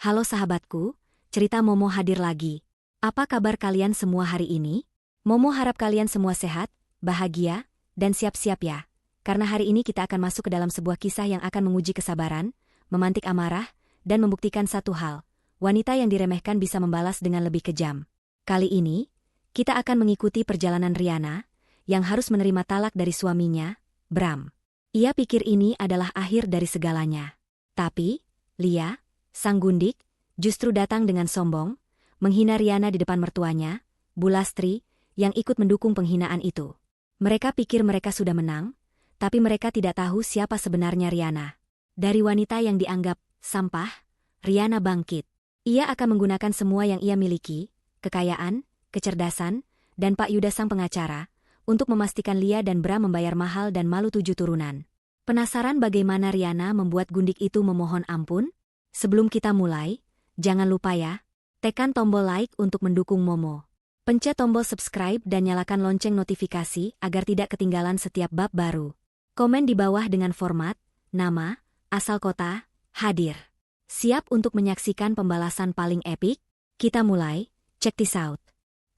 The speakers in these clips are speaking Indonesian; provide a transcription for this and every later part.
Halo sahabatku, cerita Momo hadir lagi. Apa kabar kalian semua hari ini? Momo harap kalian semua sehat, bahagia, dan siap-siap ya. Karena hari ini kita akan masuk ke dalam sebuah kisah yang akan menguji kesabaran, memantik amarah, dan membuktikan satu hal. Wanita yang diremehkan bisa membalas dengan lebih kejam. Kali ini, kita akan mengikuti perjalanan Riana, yang harus menerima talak dari suaminya, Bram. Ia pikir ini adalah akhir dari segalanya. Tapi, Lia, sang gundik, justru datang dengan sombong, menghina Riana di depan mertuanya, Bu Lastri, yang ikut mendukung penghinaan itu. Mereka pikir mereka sudah menang, tapi mereka tidak tahu siapa sebenarnya Riana. Dari wanita yang dianggap sampah, Riana bangkit. Ia akan menggunakan semua yang ia miliki, kekayaan, kecerdasan, dan Pak Yuda sang pengacara, untuk memastikan Lia dan Bram membayar mahal dan malu 7 turunan. Penasaran bagaimana Riana membuat gundik itu memohon ampun? Sebelum kita mulai, jangan lupa ya, tekan tombol like untuk mendukung Momo. Pencet tombol subscribe dan nyalakan lonceng notifikasi agar tidak ketinggalan setiap bab baru. Komen di bawah dengan format, nama, asal kota, hadir. Siap untuk menyaksikan pembalasan paling epik? Kita mulai, check this out.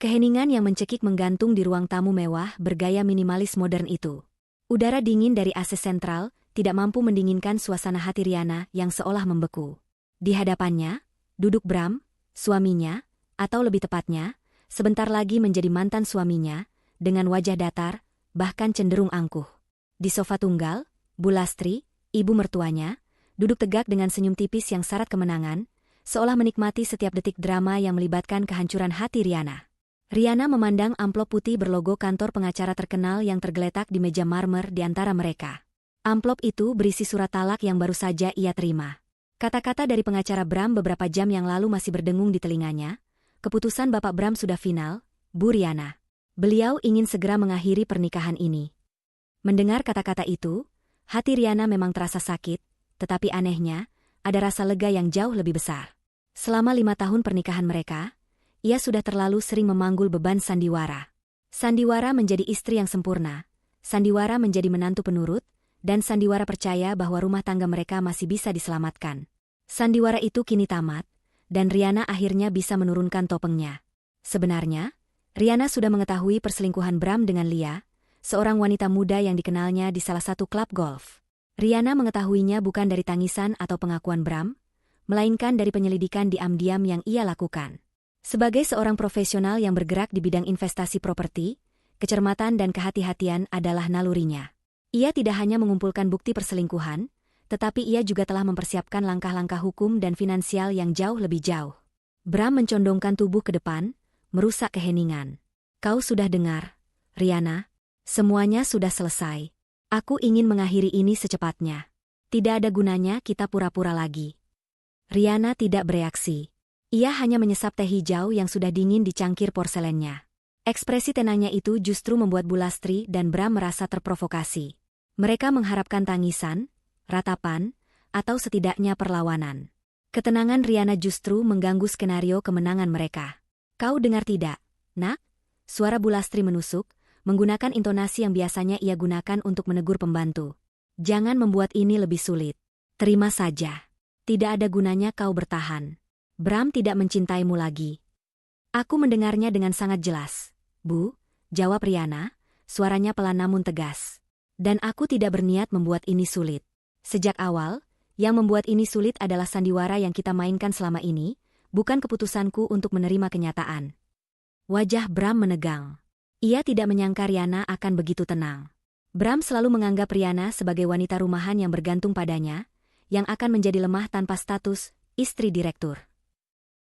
Keheningan yang mencekik menggantung di ruang tamu mewah bergaya minimalis modern itu. Udara dingin dari AC sentral tidak mampu mendinginkan suasana hati Riana yang seolah membeku. Di hadapannya, duduk Bram, suaminya, atau lebih tepatnya, sebentar lagi menjadi mantan suaminya, dengan wajah datar, bahkan cenderung angkuh. Di sofa tunggal, Bu Lastri, ibu mertuanya, duduk tegak dengan senyum tipis yang syarat kemenangan, seolah menikmati setiap detik drama yang melibatkan kehancuran hati Riana. Riana memandang amplop putih berlogo kantor pengacara terkenal yang tergeletak di meja marmer di antara mereka. Amplop itu berisi surat talak yang baru saja ia terima. Kata-kata dari pengacara Bram beberapa jam yang lalu masih berdengung di telinganya. Keputusan Bapak Bram sudah final, Bu Riana. Beliau ingin segera mengakhiri pernikahan ini. Mendengar kata-kata itu, hati Riana memang terasa sakit, tetapi anehnya, ada rasa lega yang jauh lebih besar. Selama 5 tahun pernikahan mereka, ia sudah terlalu sering memanggul beban sandiwara. Sandiwara menjadi istri yang sempurna, sandiwara menjadi menantu penurut, dan sandiwara percaya bahwa rumah tangga mereka masih bisa diselamatkan. Sandiwara itu kini tamat, dan Riana akhirnya bisa menurunkan topengnya. Sebenarnya, Riana sudah mengetahui perselingkuhan Bram dengan Lia, seorang wanita muda yang dikenalnya di salah satu klub golf. Riana mengetahuinya bukan dari tangisan atau pengakuan Bram, melainkan dari penyelidikan diam-diam yang ia lakukan. Sebagai seorang profesional yang bergerak di bidang investasi properti, kecermatan dan kehati-hatian adalah nalurinya. Ia tidak hanya mengumpulkan bukti perselingkuhan, tetapi ia juga telah mempersiapkan langkah-langkah hukum dan finansial yang jauh lebih jauh. Bram mencondongkan tubuh ke depan, merusak keheningan. Kau sudah dengar, Riana? Semuanya sudah selesai. Aku ingin mengakhiri ini secepatnya. Tidak ada gunanya kita pura-pura lagi. Riana tidak bereaksi. Ia hanya menyesap teh hijau yang sudah dingin di cangkir porselennya. Ekspresi tenangnya itu justru membuat Bu Lastri dan Bram merasa terprovokasi. Mereka mengharapkan tangisan, ratapan, atau setidaknya perlawanan. Ketenangan Riana justru mengganggu skenario kemenangan mereka. Kau dengar tidak, nak? Suara Bu Lastri menusuk, menggunakan intonasi yang biasanya ia gunakan untuk menegur pembantu. Jangan membuat ini lebih sulit. Terima saja. Tidak ada gunanya kau bertahan. Bram tidak mencintaimu lagi. Aku mendengarnya dengan sangat jelas. Bu, jawab Riana, suaranya pelan namun tegas. Dan aku tidak berniat membuat ini sulit. Sejak awal, yang membuat ini sulit adalah sandiwara yang kita mainkan selama ini, bukan keputusanku untuk menerima kenyataan. Wajah Bram menegang. Ia tidak menyangka Riana akan begitu tenang. Bram selalu menganggap Riana sebagai wanita rumahan yang bergantung padanya, yang akan menjadi lemah tanpa status istri direktur.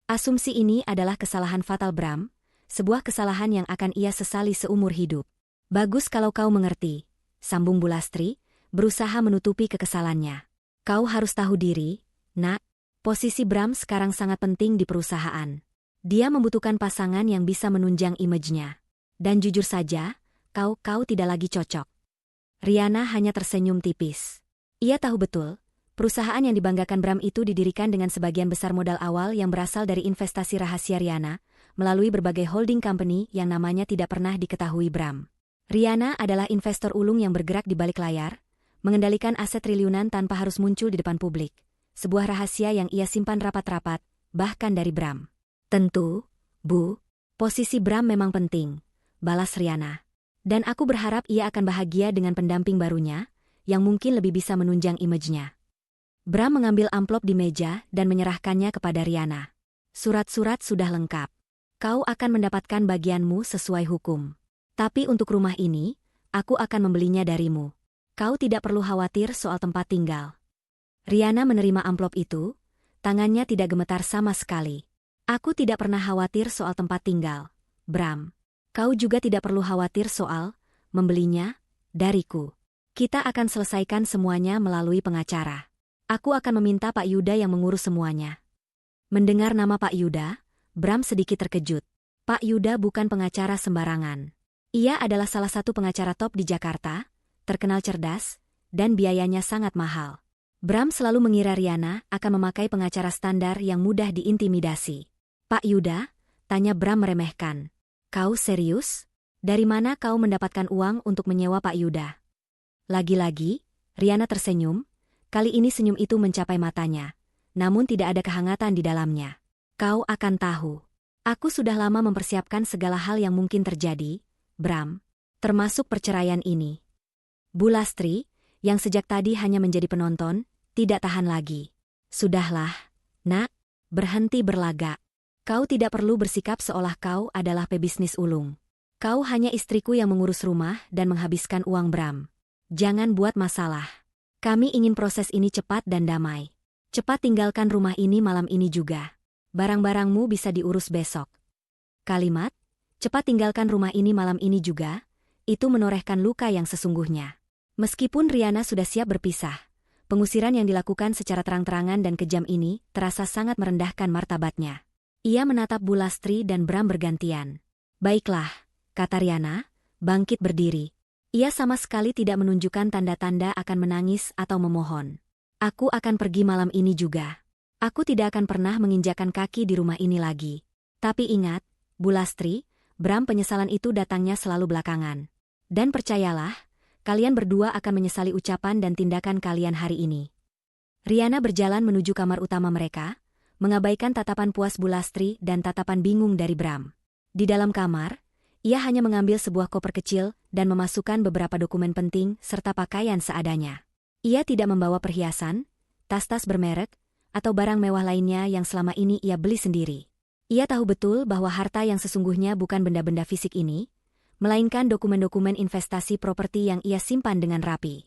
Asumsi ini adalah kesalahan fatal Bram, sebuah kesalahan yang akan ia sesali seumur hidup. Bagus kalau kau mengerti, sambung Bu Lastri, berusaha menutupi kekesalannya. Kau harus tahu diri, nak, posisi Bram sekarang sangat penting di perusahaan. Dia membutuhkan pasangan yang bisa menunjang image-nya. Dan jujur saja, kau tidak lagi cocok. Riana hanya tersenyum tipis. Ia tahu betul, perusahaan yang dibanggakan Bram itu didirikan dengan sebagian besar modal awal yang berasal dari investasi rahasia Riana, melalui berbagai holding company yang namanya tidak pernah diketahui Bram. Riana adalah investor ulung yang bergerak di balik layar, mengendalikan aset triliunan tanpa harus muncul di depan publik. Sebuah rahasia yang ia simpan rapat-rapat, bahkan dari Bram. Tentu, Bu, posisi Bram memang penting, balas Riana. Dan aku berharap ia akan bahagia dengan pendamping barunya, yang mungkin lebih bisa menunjang image-nya. Bram mengambil amplop di meja dan menyerahkannya kepada Riana. Surat-surat sudah lengkap. Kau akan mendapatkan bagianmu sesuai hukum. Tapi untuk rumah ini, aku akan membelinya darimu. Kau tidak perlu khawatir soal tempat tinggal. Riana menerima amplop itu, tangannya tidak gemetar sama sekali. Aku tidak pernah khawatir soal tempat tinggal, Bram. Kau juga tidak perlu khawatir soal membelinya dariku. Kita akan selesaikan semuanya melalui pengacara. Aku akan meminta Pak Yuda yang mengurus semuanya. Mendengar nama Pak Yuda, Bram sedikit terkejut. Pak Yuda bukan pengacara sembarangan. Ia adalah salah satu pengacara top di Jakarta, terkenal cerdas, dan biayanya sangat mahal. Bram selalu mengira Riana akan memakai pengacara standar yang mudah diintimidasi. Pak Yuda, tanya Bram meremehkan. Kau serius? Dari mana kau mendapatkan uang untuk menyewa Pak Yuda? Lagi-lagi, Riana tersenyum, kali ini senyum itu mencapai matanya, namun tidak ada kehangatan di dalamnya. Kau akan tahu. Aku sudah lama mempersiapkan segala hal yang mungkin terjadi, Bram, termasuk perceraian ini. Bu Lastri, yang sejak tadi hanya menjadi penonton, tidak tahan lagi. Sudahlah, nak, berhenti berlagak. Kau tidak perlu bersikap seolah kau adalah pebisnis ulung. Kau hanya istriku yang mengurus rumah dan menghabiskan uang Bram. Jangan buat masalah. Kami ingin proses ini cepat dan damai. Cepat tinggalkan rumah ini malam ini juga. Barang-barangmu bisa diurus besok. Kalimat, cepat tinggalkan rumah ini malam ini juga, itu menorehkan luka yang sesungguhnya. Meskipun Riana sudah siap berpisah, pengusiran yang dilakukan secara terang-terangan dan kejam ini terasa sangat merendahkan martabatnya. Ia menatap Bu Lastri dan Bram bergantian. Baiklah, kata Riana, bangkit berdiri. Ia sama sekali tidak menunjukkan tanda-tanda akan menangis atau memohon. Aku akan pergi malam ini juga. Aku tidak akan pernah menginjakan kaki di rumah ini lagi. Tapi ingat, Bu Lastri, Bram, penyesalan itu datangnya selalu belakangan. Dan percayalah, kalian berdua akan menyesali ucapan dan tindakan kalian hari ini. Riana berjalan menuju kamar utama mereka, mengabaikan tatapan puas Bu Lastri dan tatapan bingung dari Bram. Di dalam kamar, ia hanya mengambil sebuah koper kecil dan memasukkan beberapa dokumen penting serta pakaian seadanya. Ia tidak membawa perhiasan, tas-tas bermerek, atau barang mewah lainnya yang selama ini ia beli sendiri. Ia tahu betul bahwa harta yang sesungguhnya bukan benda-benda fisik ini, melainkan dokumen-dokumen investasi properti yang ia simpan dengan rapi.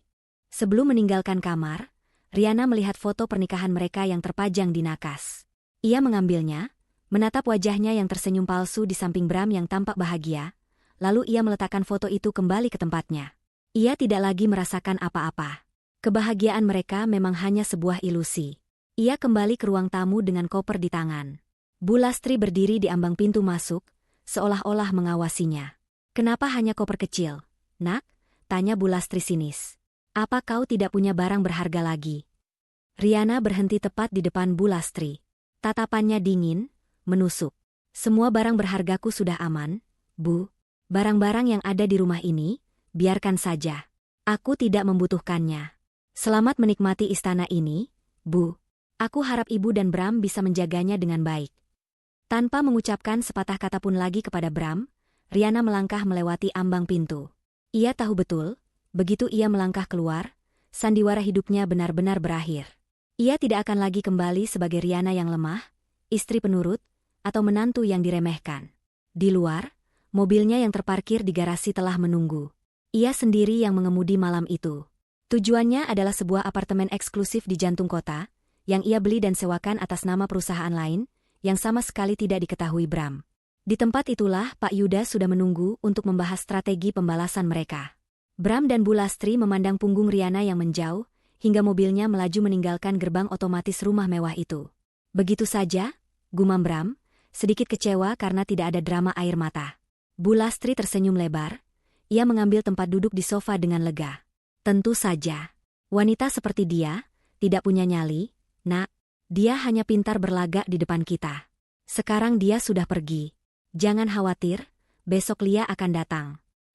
Sebelum meninggalkan kamar, Riana melihat foto pernikahan mereka yang terpajang di nakas. Ia mengambilnya, menatap wajahnya yang tersenyum palsu di samping Bram yang tampak bahagia, lalu ia meletakkan foto itu kembali ke tempatnya. Ia tidak lagi merasakan apa-apa. Kebahagiaan mereka memang hanya sebuah ilusi. Ia kembali ke ruang tamu dengan koper di tangan. Bu Lastri berdiri di ambang pintu masuk, seolah-olah mengawasinya. Kenapa hanya koper kecil, nak? Tanya Bu Lastri sinis. Apa kau tidak punya barang berharga lagi? Riana berhenti tepat di depan Bu Lastri. Tatapannya dingin, menusuk. Semua barang berhargaku sudah aman, Bu. Barang-barang yang ada di rumah ini, biarkan saja. Aku tidak membutuhkannya. Selamat menikmati istana ini, Bu. Aku harap Ibu dan Bram bisa menjaganya dengan baik. Tanpa mengucapkan sepatah kata pun lagi kepada Bram, Riana melangkah melewati ambang pintu. Ia tahu betul, begitu ia melangkah keluar, sandiwara hidupnya benar-benar berakhir. Ia tidak akan lagi kembali sebagai Riana yang lemah, istri penurut, atau menantu yang diremehkan. Di luar, mobilnya yang terparkir di garasi telah menunggu. Ia sendiri yang mengemudi malam itu. Tujuannya adalah sebuah apartemen eksklusif di jantung kota, yang ia beli dan sewakan atas nama perusahaan lain, yang sama sekali tidak diketahui Bram. Di tempat itulah Pak Yuda sudah menunggu untuk membahas strategi pembalasan mereka. Bram dan Bu Lastri memandang punggung Riana yang menjauh, hingga mobilnya melaju meninggalkan gerbang otomatis rumah mewah itu. Begitu saja, gumam Bram, sedikit kecewa karena tidak ada drama air mata. Bu Lastri tersenyum lebar, ia mengambil tempat duduk di sofa dengan lega. Tentu saja, wanita seperti dia, tidak punya nyali, nak. Dia hanya pintar berlagak di depan kita. Sekarang dia sudah pergi. Jangan khawatir, besok Lia akan datang.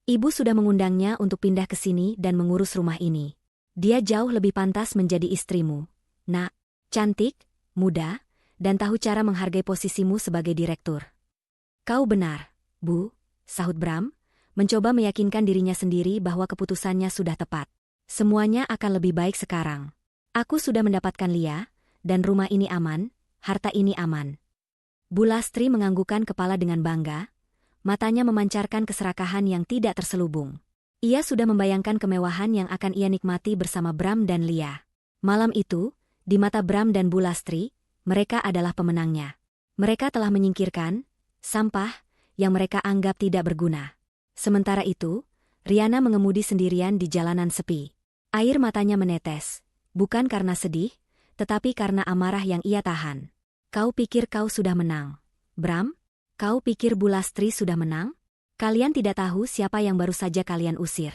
Ibu sudah mengundangnya untuk pindah ke sini dan mengurus rumah ini. Dia jauh lebih pantas menjadi istrimu, nak. Cantik, muda, dan tahu cara menghargai posisimu sebagai direktur. Kau benar, Bu, sahut Bram, mencoba meyakinkan dirinya sendiri bahwa keputusannya sudah tepat. Semuanya akan lebih baik sekarang. Aku sudah mendapatkan Lia, dan rumah ini aman, harta ini aman. Bu Lastri menganggukkan kepala dengan bangga, matanya memancarkan keserakahan yang tidak terselubung. Ia sudah membayangkan kemewahan yang akan ia nikmati bersama Bram dan Lia. Malam itu, di mata Bram dan Bu Lastri, mereka adalah pemenangnya. Mereka telah menyingkirkan sampah yang mereka anggap tidak berguna. Sementara itu, Riana mengemudi sendirian di jalanan sepi. Air matanya menetes, bukan karena sedih, tetapi karena amarah yang ia tahan. Kau pikir kau sudah menang, Bram? Kau pikir Bu Lastri sudah menang? Kalian tidak tahu siapa yang baru saja kalian usir.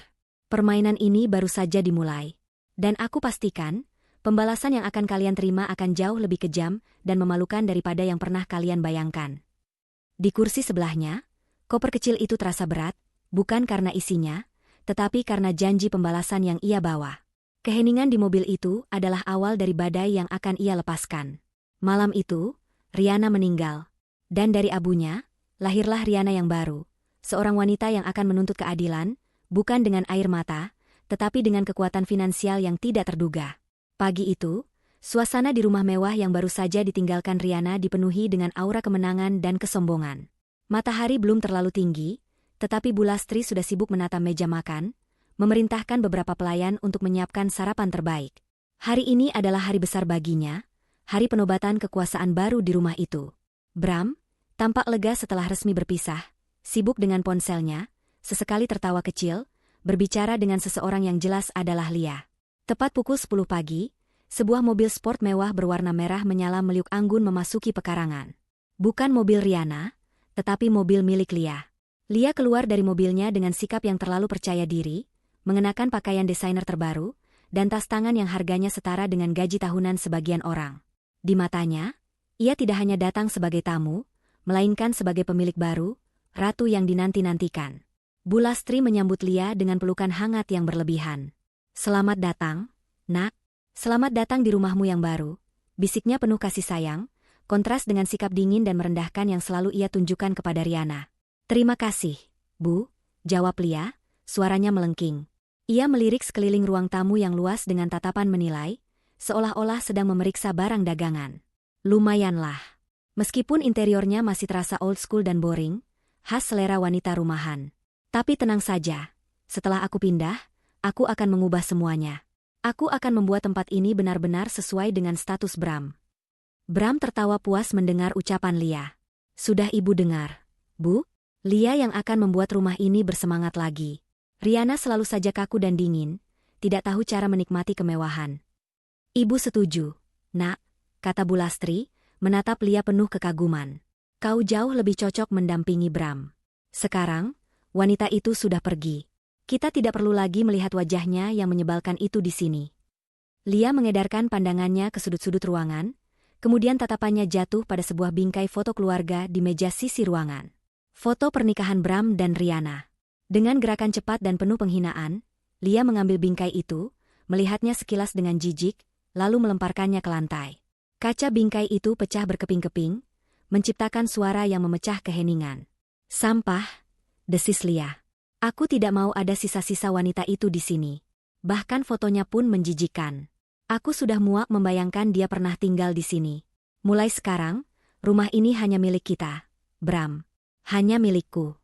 Permainan ini baru saja dimulai. Dan aku pastikan, pembalasan yang akan kalian terima akan jauh lebih kejam dan memalukan daripada yang pernah kalian bayangkan. Di kursi sebelahnya, koper kecil itu terasa berat, bukan karena isinya, tetapi karena janji pembalasan yang ia bawa. Keheningan di mobil itu adalah awal dari badai yang akan ia lepaskan. Malam itu, Riana meninggal. Dan dari abunya, lahirlah Riana yang baru. Seorang wanita yang akan menuntut keadilan, bukan dengan air mata, tetapi dengan kekuatan finansial yang tidak terduga. Pagi itu, suasana di rumah mewah yang baru saja ditinggalkan Riana dipenuhi dengan aura kemenangan dan kesombongan. Matahari belum terlalu tinggi, tetapi Bu Lastri sudah sibuk menata meja makan, memerintahkan beberapa pelayan untuk menyiapkan sarapan terbaik. Hari ini adalah hari besar baginya, hari penobatan kekuasaan baru di rumah itu. Bram tampak lega setelah resmi berpisah, sibuk dengan ponselnya, sesekali tertawa kecil, berbicara dengan seseorang yang jelas adalah Lia. Tepat pukul 10 pagi, sebuah mobil sport mewah berwarna merah menyala meliuk anggun memasuki pekarangan. Bukan mobil Riana, tetapi mobil milik Lia. Lia keluar dari mobilnya dengan sikap yang terlalu percaya diri, mengenakan pakaian desainer terbaru, dan tas tangan yang harganya setara dengan gaji tahunan sebagian orang. Di matanya, ia tidak hanya datang sebagai tamu, melainkan sebagai pemilik baru, ratu yang dinanti-nantikan. Bu Lastri menyambut Lia dengan pelukan hangat yang berlebihan. "Selamat datang, nak. Selamat datang di rumahmu yang baru," bisiknya penuh kasih sayang, kontras dengan sikap dingin dan merendahkan yang selalu ia tunjukkan kepada Riana. "Terima kasih, Bu," jawab Lia, suaranya melengking. Ia melirik sekeliling ruang tamu yang luas dengan tatapan menilai, seolah-olah sedang memeriksa barang dagangan. Lumayanlah. Meskipun interiornya masih terasa old school dan boring, khas selera wanita rumahan. Tapi tenang saja, setelah aku pindah, aku akan mengubah semuanya. Aku akan membuat tempat ini benar-benar sesuai dengan status Bram. Bram tertawa puas mendengar ucapan Lia. "Sudah ibu dengar, Bu? Lia yang akan membuat rumah ini bersemangat lagi." Riana selalu saja kaku dan dingin, tidak tahu cara menikmati kemewahan. "Ibu setuju, nak," kata Bu Lastri, menatap Lia penuh kekaguman. "Kau jauh lebih cocok mendampingi Bram. Sekarang, wanita itu sudah pergi. Kita tidak perlu lagi melihat wajahnya yang menyebalkan itu di sini." Lia mengedarkan pandangannya ke sudut-sudut ruangan, kemudian tatapannya jatuh pada sebuah bingkai foto keluarga di meja sisi ruangan. Foto pernikahan Bram dan Riana. Dengan gerakan cepat dan penuh penghinaan, Lia mengambil bingkai itu, melihatnya sekilas dengan jijik, lalu melemparkannya ke lantai. Kaca bingkai itu pecah berkeping-keping, menciptakan suara yang memecah keheningan. "Sampah," desis Lia. "Aku tidak mau ada sisa-sisa wanita itu di sini. Bahkan fotonya pun menjijikkan. Aku sudah muak membayangkan dia pernah tinggal di sini. Mulai sekarang, rumah ini hanya milik kita, Bram. Hanya milikku."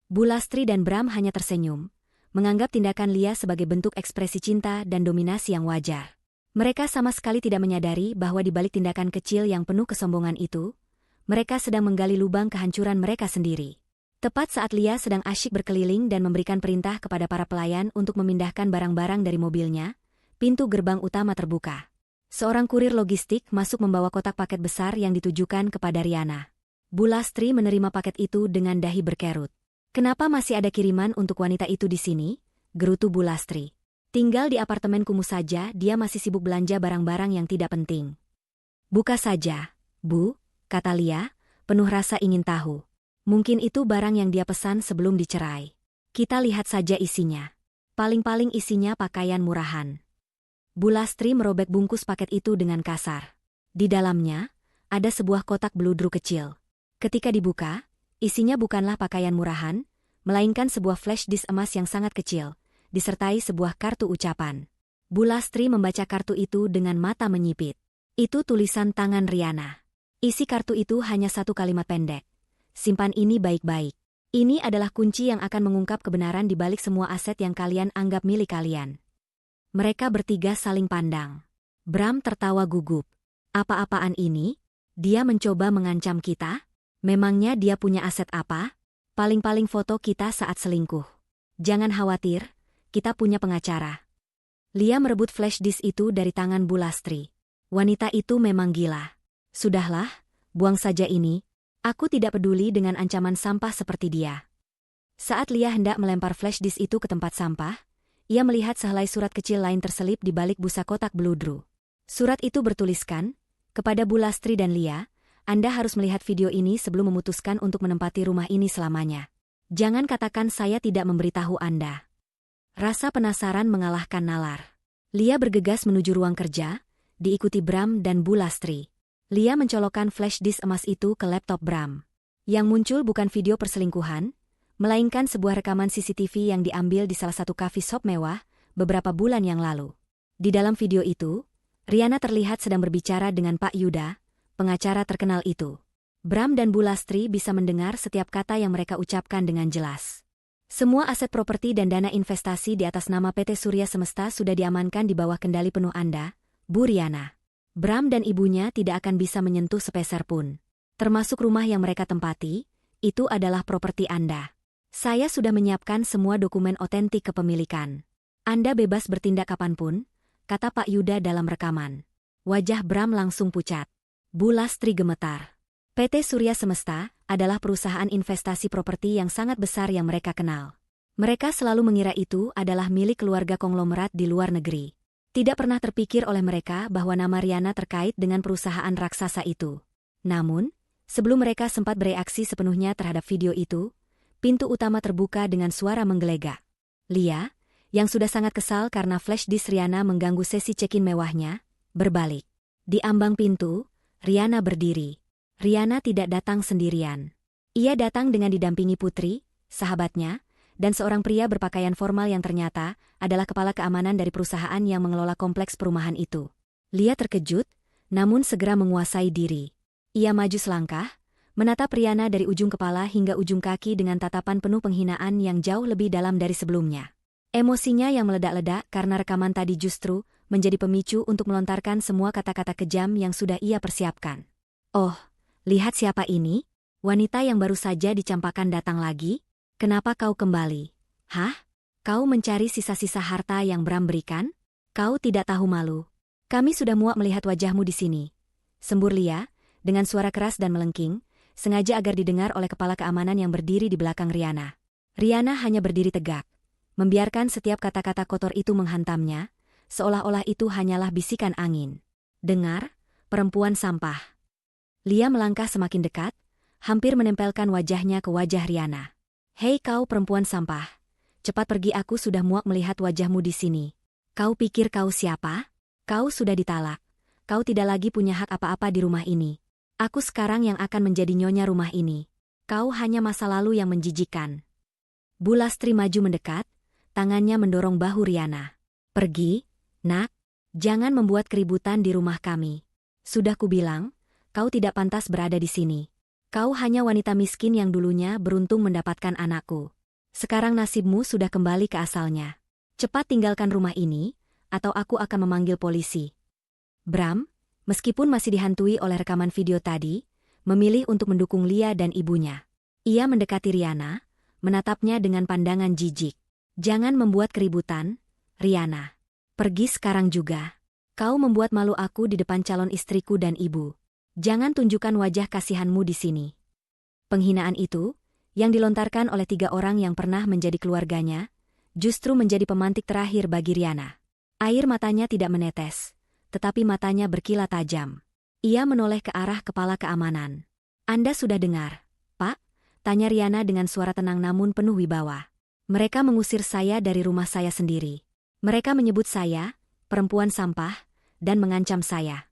Bu Lastri dan Bram hanya tersenyum, menganggap tindakan Lia sebagai bentuk ekspresi cinta dan dominasi yang wajar. Mereka sama sekali tidak menyadari bahwa di balik tindakan kecil yang penuh kesombongan itu, mereka sedang menggali lubang kehancuran mereka sendiri. Tepat saat Lia sedang asyik berkeliling dan memberikan perintah kepada para pelayan untuk memindahkan barang-barang dari mobilnya, pintu gerbang utama terbuka. Seorang kurir logistik masuk membawa kotak paket besar yang ditujukan kepada Riana. Bu Lastri menerima paket itu dengan dahi berkerut. "Kenapa masih ada kiriman untuk wanita itu di sini?" gerutu Bu Lastri. "Tinggal di apartemen kumuh saja dia masih sibuk belanja barang-barang yang tidak penting." "Buka saja, Bu," kata Lia, penuh rasa ingin tahu. "Mungkin itu barang yang dia pesan sebelum dicerai. Kita lihat saja isinya. Paling-paling isinya pakaian murahan." Bu Lastri merobek bungkus paket itu dengan kasar. Di dalamnya, ada sebuah kotak beludru kecil. Ketika dibuka, isinya bukanlah pakaian murahan, melainkan sebuah flash disk emas yang sangat kecil, disertai sebuah kartu ucapan. Bu Lastri membaca kartu itu dengan mata menyipit. Itu tulisan tangan Riana. Isi kartu itu hanya satu kalimat pendek. Simpan ini baik-baik. Ini adalah kunci yang akan mengungkap kebenaran di balik semua aset yang kalian anggap milik kalian. Mereka bertiga saling pandang. Bram tertawa gugup. Apa-apaan ini? Dia mencoba mengancam kita? Memangnya dia punya aset apa? Paling-paling foto kita saat selingkuh. Jangan khawatir, kita punya pengacara. Lia merebut flash disk itu dari tangan Bu Lastri. Wanita itu memang gila. Sudahlah, buang saja ini. Aku tidak peduli dengan ancaman sampah seperti dia. Saat Lia hendak melempar flash disk itu ke tempat sampah, ia melihat sehelai surat kecil lain terselip di balik busa kotak beludru. Surat itu bertuliskan, kepada Bu Lastri dan Lia, Anda harus melihat video ini sebelum memutuskan untuk menempati rumah ini selamanya. Jangan katakan saya tidak memberitahu Anda. Rasa penasaran mengalahkan nalar. Lia bergegas menuju ruang kerja, diikuti Bram dan Bu Lastri. Lia mencolokkan flash disk emas itu ke laptop Bram. Yang muncul bukan video perselingkuhan, melainkan sebuah rekaman CCTV yang diambil di salah satu coffee shop mewah beberapa bulan yang lalu. Di dalam video itu, Riana terlihat sedang berbicara dengan Pak Yuda, pengacara terkenal itu. Bram dan Bu Lastri bisa mendengar setiap kata yang mereka ucapkan dengan jelas. Semua aset properti dan dana investasi di atas nama PT Surya Semesta sudah diamankan di bawah kendali penuh Anda, Bu Riana. Bram dan ibunya tidak akan bisa menyentuh sepeser pun. Termasuk rumah yang mereka tempati, itu adalah properti Anda. Saya sudah menyiapkan semua dokumen otentik kepemilikan. Anda bebas bertindak kapanpun, kata Pak Yuda dalam rekaman. Wajah Bram langsung pucat. Bu Lastri gemetar. PT Surya Semesta adalah perusahaan investasi properti yang sangat besar yang mereka kenal. Mereka selalu mengira itu adalah milik keluarga konglomerat di luar negeri. Tidak pernah terpikir oleh mereka bahwa nama Riana terkait dengan perusahaan raksasa itu. Namun, sebelum mereka sempat bereaksi sepenuhnya terhadap video itu, pintu utama terbuka dengan suara menggelegak. Lia, yang sudah sangat kesal karena flash disk Riana mengganggu sesi check-in mewahnya, berbalik. Di ambang pintu, Riana berdiri. Riana tidak datang sendirian. Ia datang dengan didampingi Putri, sahabatnya, dan seorang pria berpakaian formal yang ternyata adalah kepala keamanan dari perusahaan yang mengelola kompleks perumahan itu. Lia terkejut, namun segera menguasai diri. Ia maju selangkah, menatap Riana dari ujung kepala hingga ujung kaki dengan tatapan penuh penghinaan yang jauh lebih dalam dari sebelumnya. Emosinya yang meledak-ledak karena rekaman tadi justru menjadi pemicu untuk melontarkan semua kata-kata kejam yang sudah ia persiapkan. Oh, lihat siapa ini? Wanita yang baru saja dicampakkan datang lagi? Kenapa kau kembali? Hah? Kau mencari sisa-sisa harta yang Bram berikan? Kau tidak tahu malu. Kami sudah muak melihat wajahmu di sini. Sembur Lia, dengan suara keras dan melengking, sengaja agar didengar oleh kepala keamanan yang berdiri di belakang Riana. Riana hanya berdiri tegak, membiarkan setiap kata-kata kotor itu menghantamnya, seolah-olah itu hanyalah bisikan angin. Dengar, perempuan sampah. Lia melangkah semakin dekat, hampir menempelkan wajahnya ke wajah Riana. Hei kau perempuan sampah, cepat pergi, aku sudah muak melihat wajahmu di sini. Kau pikir kau siapa? Kau sudah ditalak. Kau tidak lagi punya hak apa-apa di rumah ini. Aku sekarang yang akan menjadi nyonya rumah ini. Kau hanya masa lalu yang menjijikkan. Bu Lastri maju mendekat, tangannya mendorong bahu Riana. Pergi, nak. Jangan membuat keributan di rumah kami. Sudah kubilang, kau tidak pantas berada di sini. Kau hanya wanita miskin yang dulunya beruntung mendapatkan anakku. Sekarang nasibmu sudah kembali ke asalnya. Cepat tinggalkan rumah ini, atau aku akan memanggil polisi. Bram, meskipun masih dihantui oleh rekaman video tadi, memilih untuk mendukung Lia dan ibunya. Ia mendekati Riana, menatapnya dengan pandangan jijik. Jangan membuat keributan, Riana. Pergi sekarang juga. Kau membuat malu aku di depan calon istriku dan ibu. Jangan tunjukkan wajah kasihanmu di sini. Penghinaan itu, yang dilontarkan oleh 3 orang yang pernah menjadi keluarganya, justru menjadi pemantik terakhir bagi Riana. Air matanya tidak menetes, tetapi matanya berkilat tajam. Ia menoleh ke arah kepala keamanan. Anda sudah dengar, Pak? Tanya Riana dengan suara tenang namun penuh wibawa. Mereka mengusir saya dari rumah saya sendiri. Mereka menyebut saya, perempuan sampah, dan mengancam saya.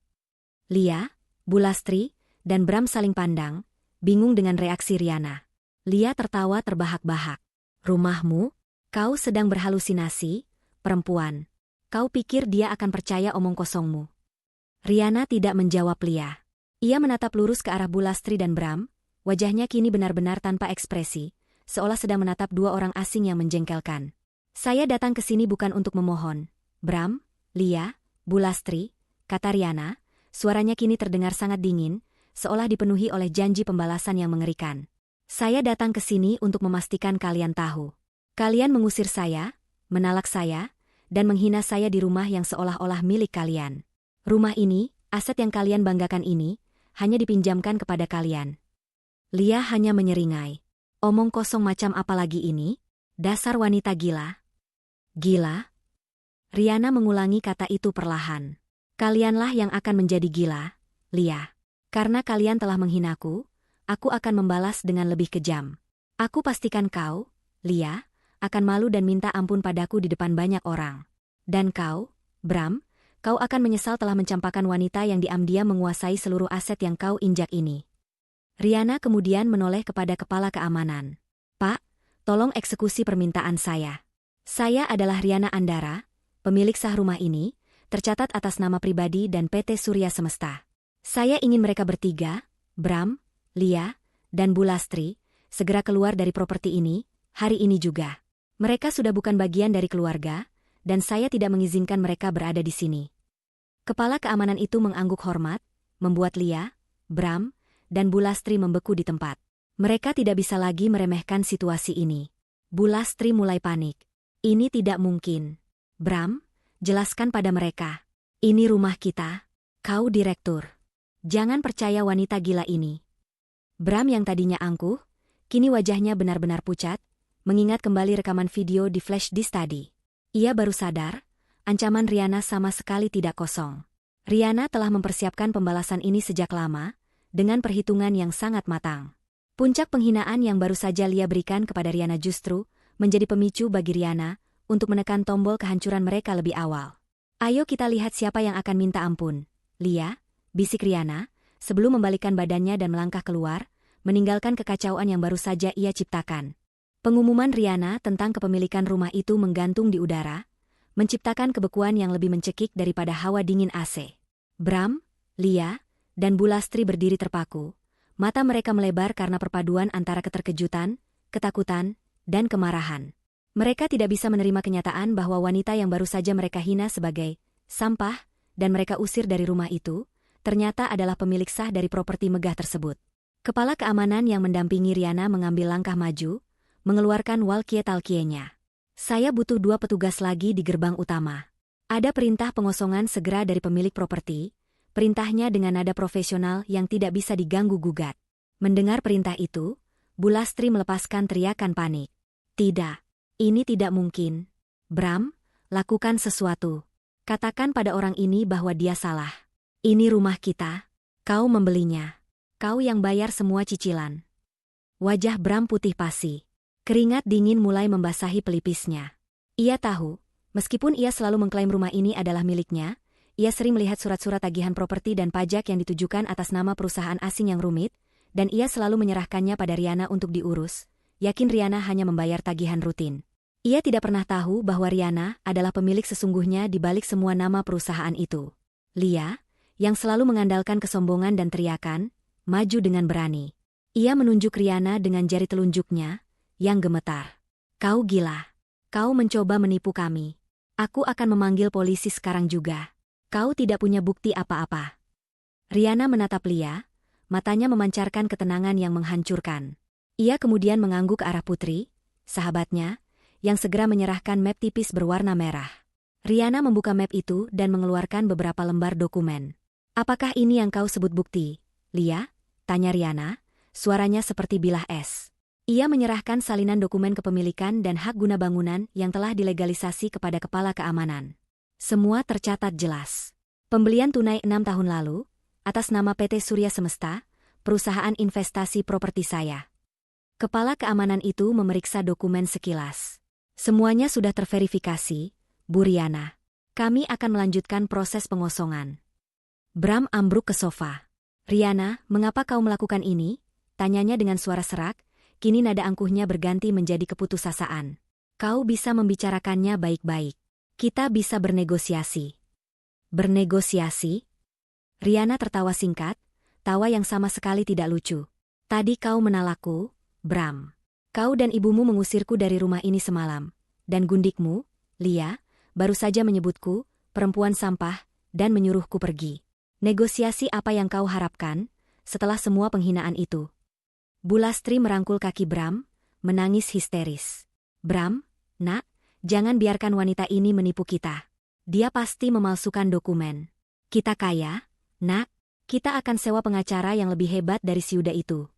Lia, Bu Lastri, dan Bram saling pandang, bingung dengan reaksi Riana. Lia tertawa terbahak-bahak. Rumahmu? Kau sedang berhalusinasi, perempuan. Kau pikir dia akan percaya omong kosongmu? Riana tidak menjawab Lia. Ia menatap lurus ke arah Bulastri dan Bram, wajahnya kini benar-benar tanpa ekspresi, seolah sedang menatap dua orang asing yang menjengkelkan. Saya datang ke sini bukan untuk memohon. Bram, Lia, Bulastri, kata Riana, suaranya kini terdengar sangat dingin, seolah dipenuhi oleh janji pembalasan yang mengerikan. Saya datang ke sini untuk memastikan kalian tahu. Kalian mengusir saya, menalak saya, dan menghina saya di rumah yang seolah-olah milik kalian. Rumah ini, aset yang kalian banggakan ini, hanya dipinjamkan kepada kalian. Lia hanya menyeringai. Omong kosong macam apa lagi ini? Dasar wanita gila. Gila? Riana mengulangi kata itu perlahan. Kalianlah yang akan menjadi gila, Lia. Karena kalian telah menghinaku, aku akan membalas dengan lebih kejam. Aku pastikan kau, Lia, akan malu dan minta ampun padaku di depan banyak orang. Dan kau, Bram, kau akan menyesal telah mencampakkan wanita yang diam-diam menguasai seluruh aset yang kau injak ini. Riana kemudian menoleh kepada kepala keamanan. Pak, tolong eksekusi permintaan saya. Saya adalah Riana Andara, pemilik sah rumah ini, tercatat atas nama pribadi dan PT Surya Semesta. Saya ingin mereka bertiga, Bram, Lia, dan Bulastri, segera keluar dari properti ini, hari ini juga. Mereka sudah bukan bagian dari keluarga, dan saya tidak mengizinkan mereka berada di sini. Kepala keamanan itu mengangguk hormat, membuat Lia, Bram, dan Bulastri membeku di tempat. Mereka tidak bisa lagi meremehkan situasi ini. Bulastri mulai panik. Ini tidak mungkin. Bram, jelaskan pada mereka. Ini rumah kita. Kau direktur. Jangan percaya wanita gila ini. Bram yang tadinya angkuh, kini wajahnya benar-benar pucat, mengingat kembali rekaman video di flash disk tadi. Ia baru sadar, ancaman Riana sama sekali tidak kosong. Riana telah mempersiapkan pembalasan ini sejak lama, dengan perhitungan yang sangat matang. Puncak penghinaan yang baru saja Lia berikan kepada Riana justru menjadi pemicu bagi Riana untuk menekan tombol kehancuran mereka lebih awal. Ayo kita lihat siapa yang akan minta ampun. Lia, bisik Riana, sebelum membalikkan badannya dan melangkah keluar, meninggalkan kekacauan yang baru saja ia ciptakan. Pengumuman Riana tentang kepemilikan rumah itu menggantung di udara, menciptakan kebekuan yang lebih mencekik daripada hawa dingin AC. Bram, Lia, dan Bulastri berdiri terpaku. Mata mereka melebar karena perpaduan antara keterkejutan, ketakutan, dan kemarahan. Mereka tidak bisa menerima kenyataan bahwa wanita yang baru saja mereka hina sebagai sampah, dan mereka usir dari rumah itu, ternyata adalah pemilik sah dari properti megah tersebut. Kepala keamanan yang mendampingi Riana mengambil langkah maju, mengeluarkan walkie-talkie-nya. Saya butuh 2 petugas lagi di gerbang utama. Ada perintah pengosongan segera dari pemilik properti, perintahnya dengan nada profesional yang tidak bisa diganggu-gugat. Mendengar perintah itu, Bulastri melepaskan teriakan panik. Tidak, ini tidak mungkin. Bram, lakukan sesuatu. Katakan pada orang ini bahwa dia salah. Ini rumah kita. Kau membelinya. Kau yang bayar semua cicilan. Wajah Bram putih pasi. Keringat dingin mulai membasahi pelipisnya. Ia tahu, meskipun ia selalu mengklaim rumah ini adalah miliknya, ia sering melihat surat-surat tagihan properti dan pajak yang ditujukan atas nama perusahaan asing yang rumit, dan ia selalu menyerahkannya pada Riana untuk diurus, yakin Riana hanya membayar tagihan rutin. Ia tidak pernah tahu bahwa Riana adalah pemilik sesungguhnya di balik semua nama perusahaan itu. Lia, yang selalu mengandalkan kesombongan dan teriakan, maju dengan berani. Ia menunjuk Riana dengan jari telunjuknya, yang gemetar. Kau gila. Kau mencoba menipu kami. Aku akan memanggil polisi sekarang juga. Kau tidak punya bukti apa-apa. Riana menatap Lia, matanya memancarkan ketenangan yang menghancurkan. Ia kemudian mengangguk ke arah Putri, sahabatnya, yang segera menyerahkan map tipis berwarna merah. Riana membuka map itu dan mengeluarkan beberapa lembar dokumen. Apakah ini yang kau sebut bukti, Lia? Tanya Riana, suaranya seperti bilah es. Ia menyerahkan salinan dokumen kepemilikan dan hak guna bangunan yang telah dilegalisasi kepada kepala keamanan. Semua tercatat jelas. Pembelian tunai 6 tahun lalu, atas nama PT Surya Semesta, perusahaan investasi properti saya. Kepala keamanan itu memeriksa dokumen sekilas. Semuanya sudah terverifikasi, Bu Riana. Kami akan melanjutkan proses pengosongan. Bram ambruk ke sofa. Riana, mengapa kau melakukan ini? Tanyanya dengan suara serak, kini nada angkuhnya berganti menjadi keputusasaan. Kau bisa membicarakannya baik-baik. Kita bisa bernegosiasi. Bernegosiasi? Riana tertawa singkat, tawa yang sama sekali tidak lucu. Tadi kau menalakku, Bram. Kau dan ibumu mengusirku dari rumah ini semalam. Dan gundikmu, Lia, baru saja menyebutku, perempuan sampah, dan menyuruhku pergi. Negosiasi apa yang kau harapkan, setelah semua penghinaan itu? Bulastri merangkul kaki Bram, menangis histeris. Bram, nak, jangan biarkan wanita ini menipu kita. Dia pasti memalsukan dokumen. Kita kaya, nak, kita akan sewa pengacara yang lebih hebat dari si Yuda itu.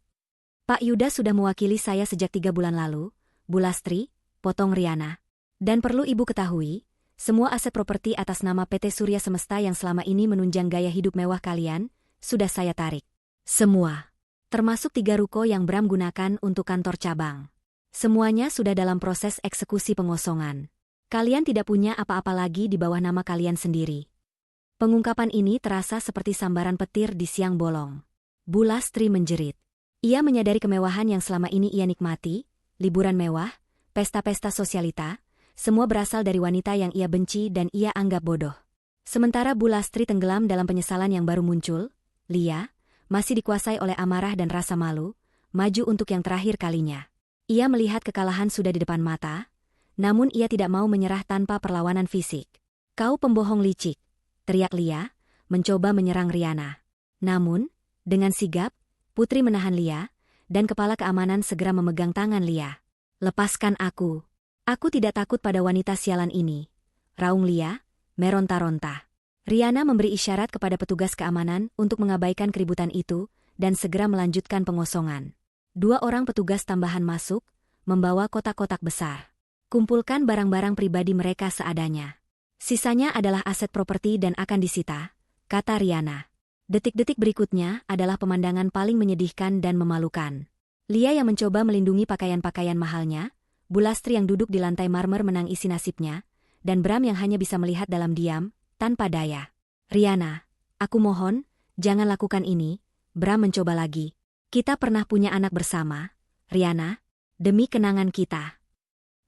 Pak Yuda sudah mewakili saya sejak 3 bulan lalu, Bulastri, potong Riana. Dan perlu ibu ketahui, semua aset properti atas nama PT Surya Semesta yang selama ini menunjang gaya hidup mewah kalian, sudah saya tarik. Semua. Termasuk 3 ruko yang Bram gunakan untuk kantor cabang. Semuanya sudah dalam proses eksekusi pengosongan. Kalian tidak punya apa-apa lagi di bawah nama kalian sendiri. Pengungkapan ini terasa seperti sambaran petir di siang bolong. Bulastri menjerit. Ia menyadari kemewahan yang selama ini ia nikmati, liburan mewah, pesta-pesta sosialita, semua berasal dari wanita yang ia benci dan ia anggap bodoh. Sementara Bulastri tenggelam dalam penyesalan yang baru muncul, Lia, masih dikuasai oleh amarah dan rasa malu, maju untuk yang terakhir kalinya. Ia melihat kekalahan sudah di depan mata, namun ia tidak mau menyerah tanpa perlawanan fisik. Kau pembohong licik, teriak Lia, mencoba menyerang Riana. Namun, dengan sigap, Putri menahan Lia, dan kepala keamanan segera memegang tangan Lia. Lepaskan aku. Aku tidak takut pada wanita sialan ini. Raung Lia, meronta-ronta. Riana memberi isyarat kepada petugas keamanan untuk mengabaikan keributan itu, dan segera melanjutkan pengosongan. 2 orang petugas tambahan masuk, membawa kotak-kotak besar. Kumpulkan barang-barang pribadi mereka seadanya. Sisanya adalah aset properti dan akan disita, kata Riana. Detik-detik berikutnya adalah pemandangan paling menyedihkan dan memalukan. Lia yang mencoba melindungi pakaian-pakaian mahalnya, Bulastri yang duduk di lantai marmer menangisi nasibnya, dan Bram yang hanya bisa melihat dalam diam, tanpa daya. Riana, aku mohon, jangan lakukan ini, Bram mencoba lagi. Kita pernah punya anak bersama, Riana, demi kenangan kita.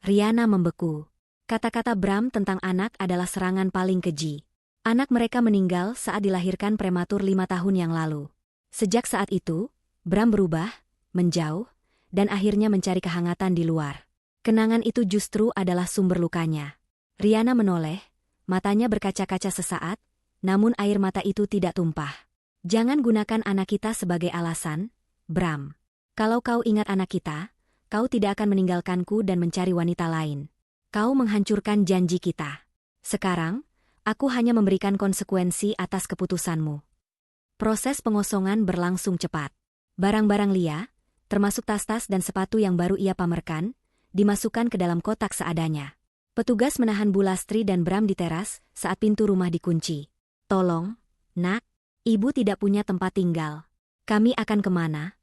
Riana membeku. Kata-kata Bram tentang anak adalah serangan paling keji. Anak mereka meninggal saat dilahirkan prematur 5 tahun yang lalu. Sejak saat itu, Bram berubah, menjauh, dan akhirnya mencari kehangatan di luar. Kenangan itu justru adalah sumber lukanya. Riana menoleh, matanya berkaca-kaca sesaat, namun air mata itu tidak tumpah. Jangan gunakan anak kita sebagai alasan, Bram. Kalau kau ingat anak kita, kau tidak akan meninggalkanku dan mencari wanita lain. Kau menghancurkan janji kita. Sekarang, aku hanya memberikan konsekuensi atas keputusanmu. Proses pengosongan berlangsung cepat. Barang-barang Lia, termasuk tas-tas dan sepatu yang baru ia pamerkan, dimasukkan ke dalam kotak seadanya. Petugas menahan Bulastri dan Bram di teras saat pintu rumah dikunci. Tolong, nak, ibu tidak punya tempat tinggal. Kami akan kemana?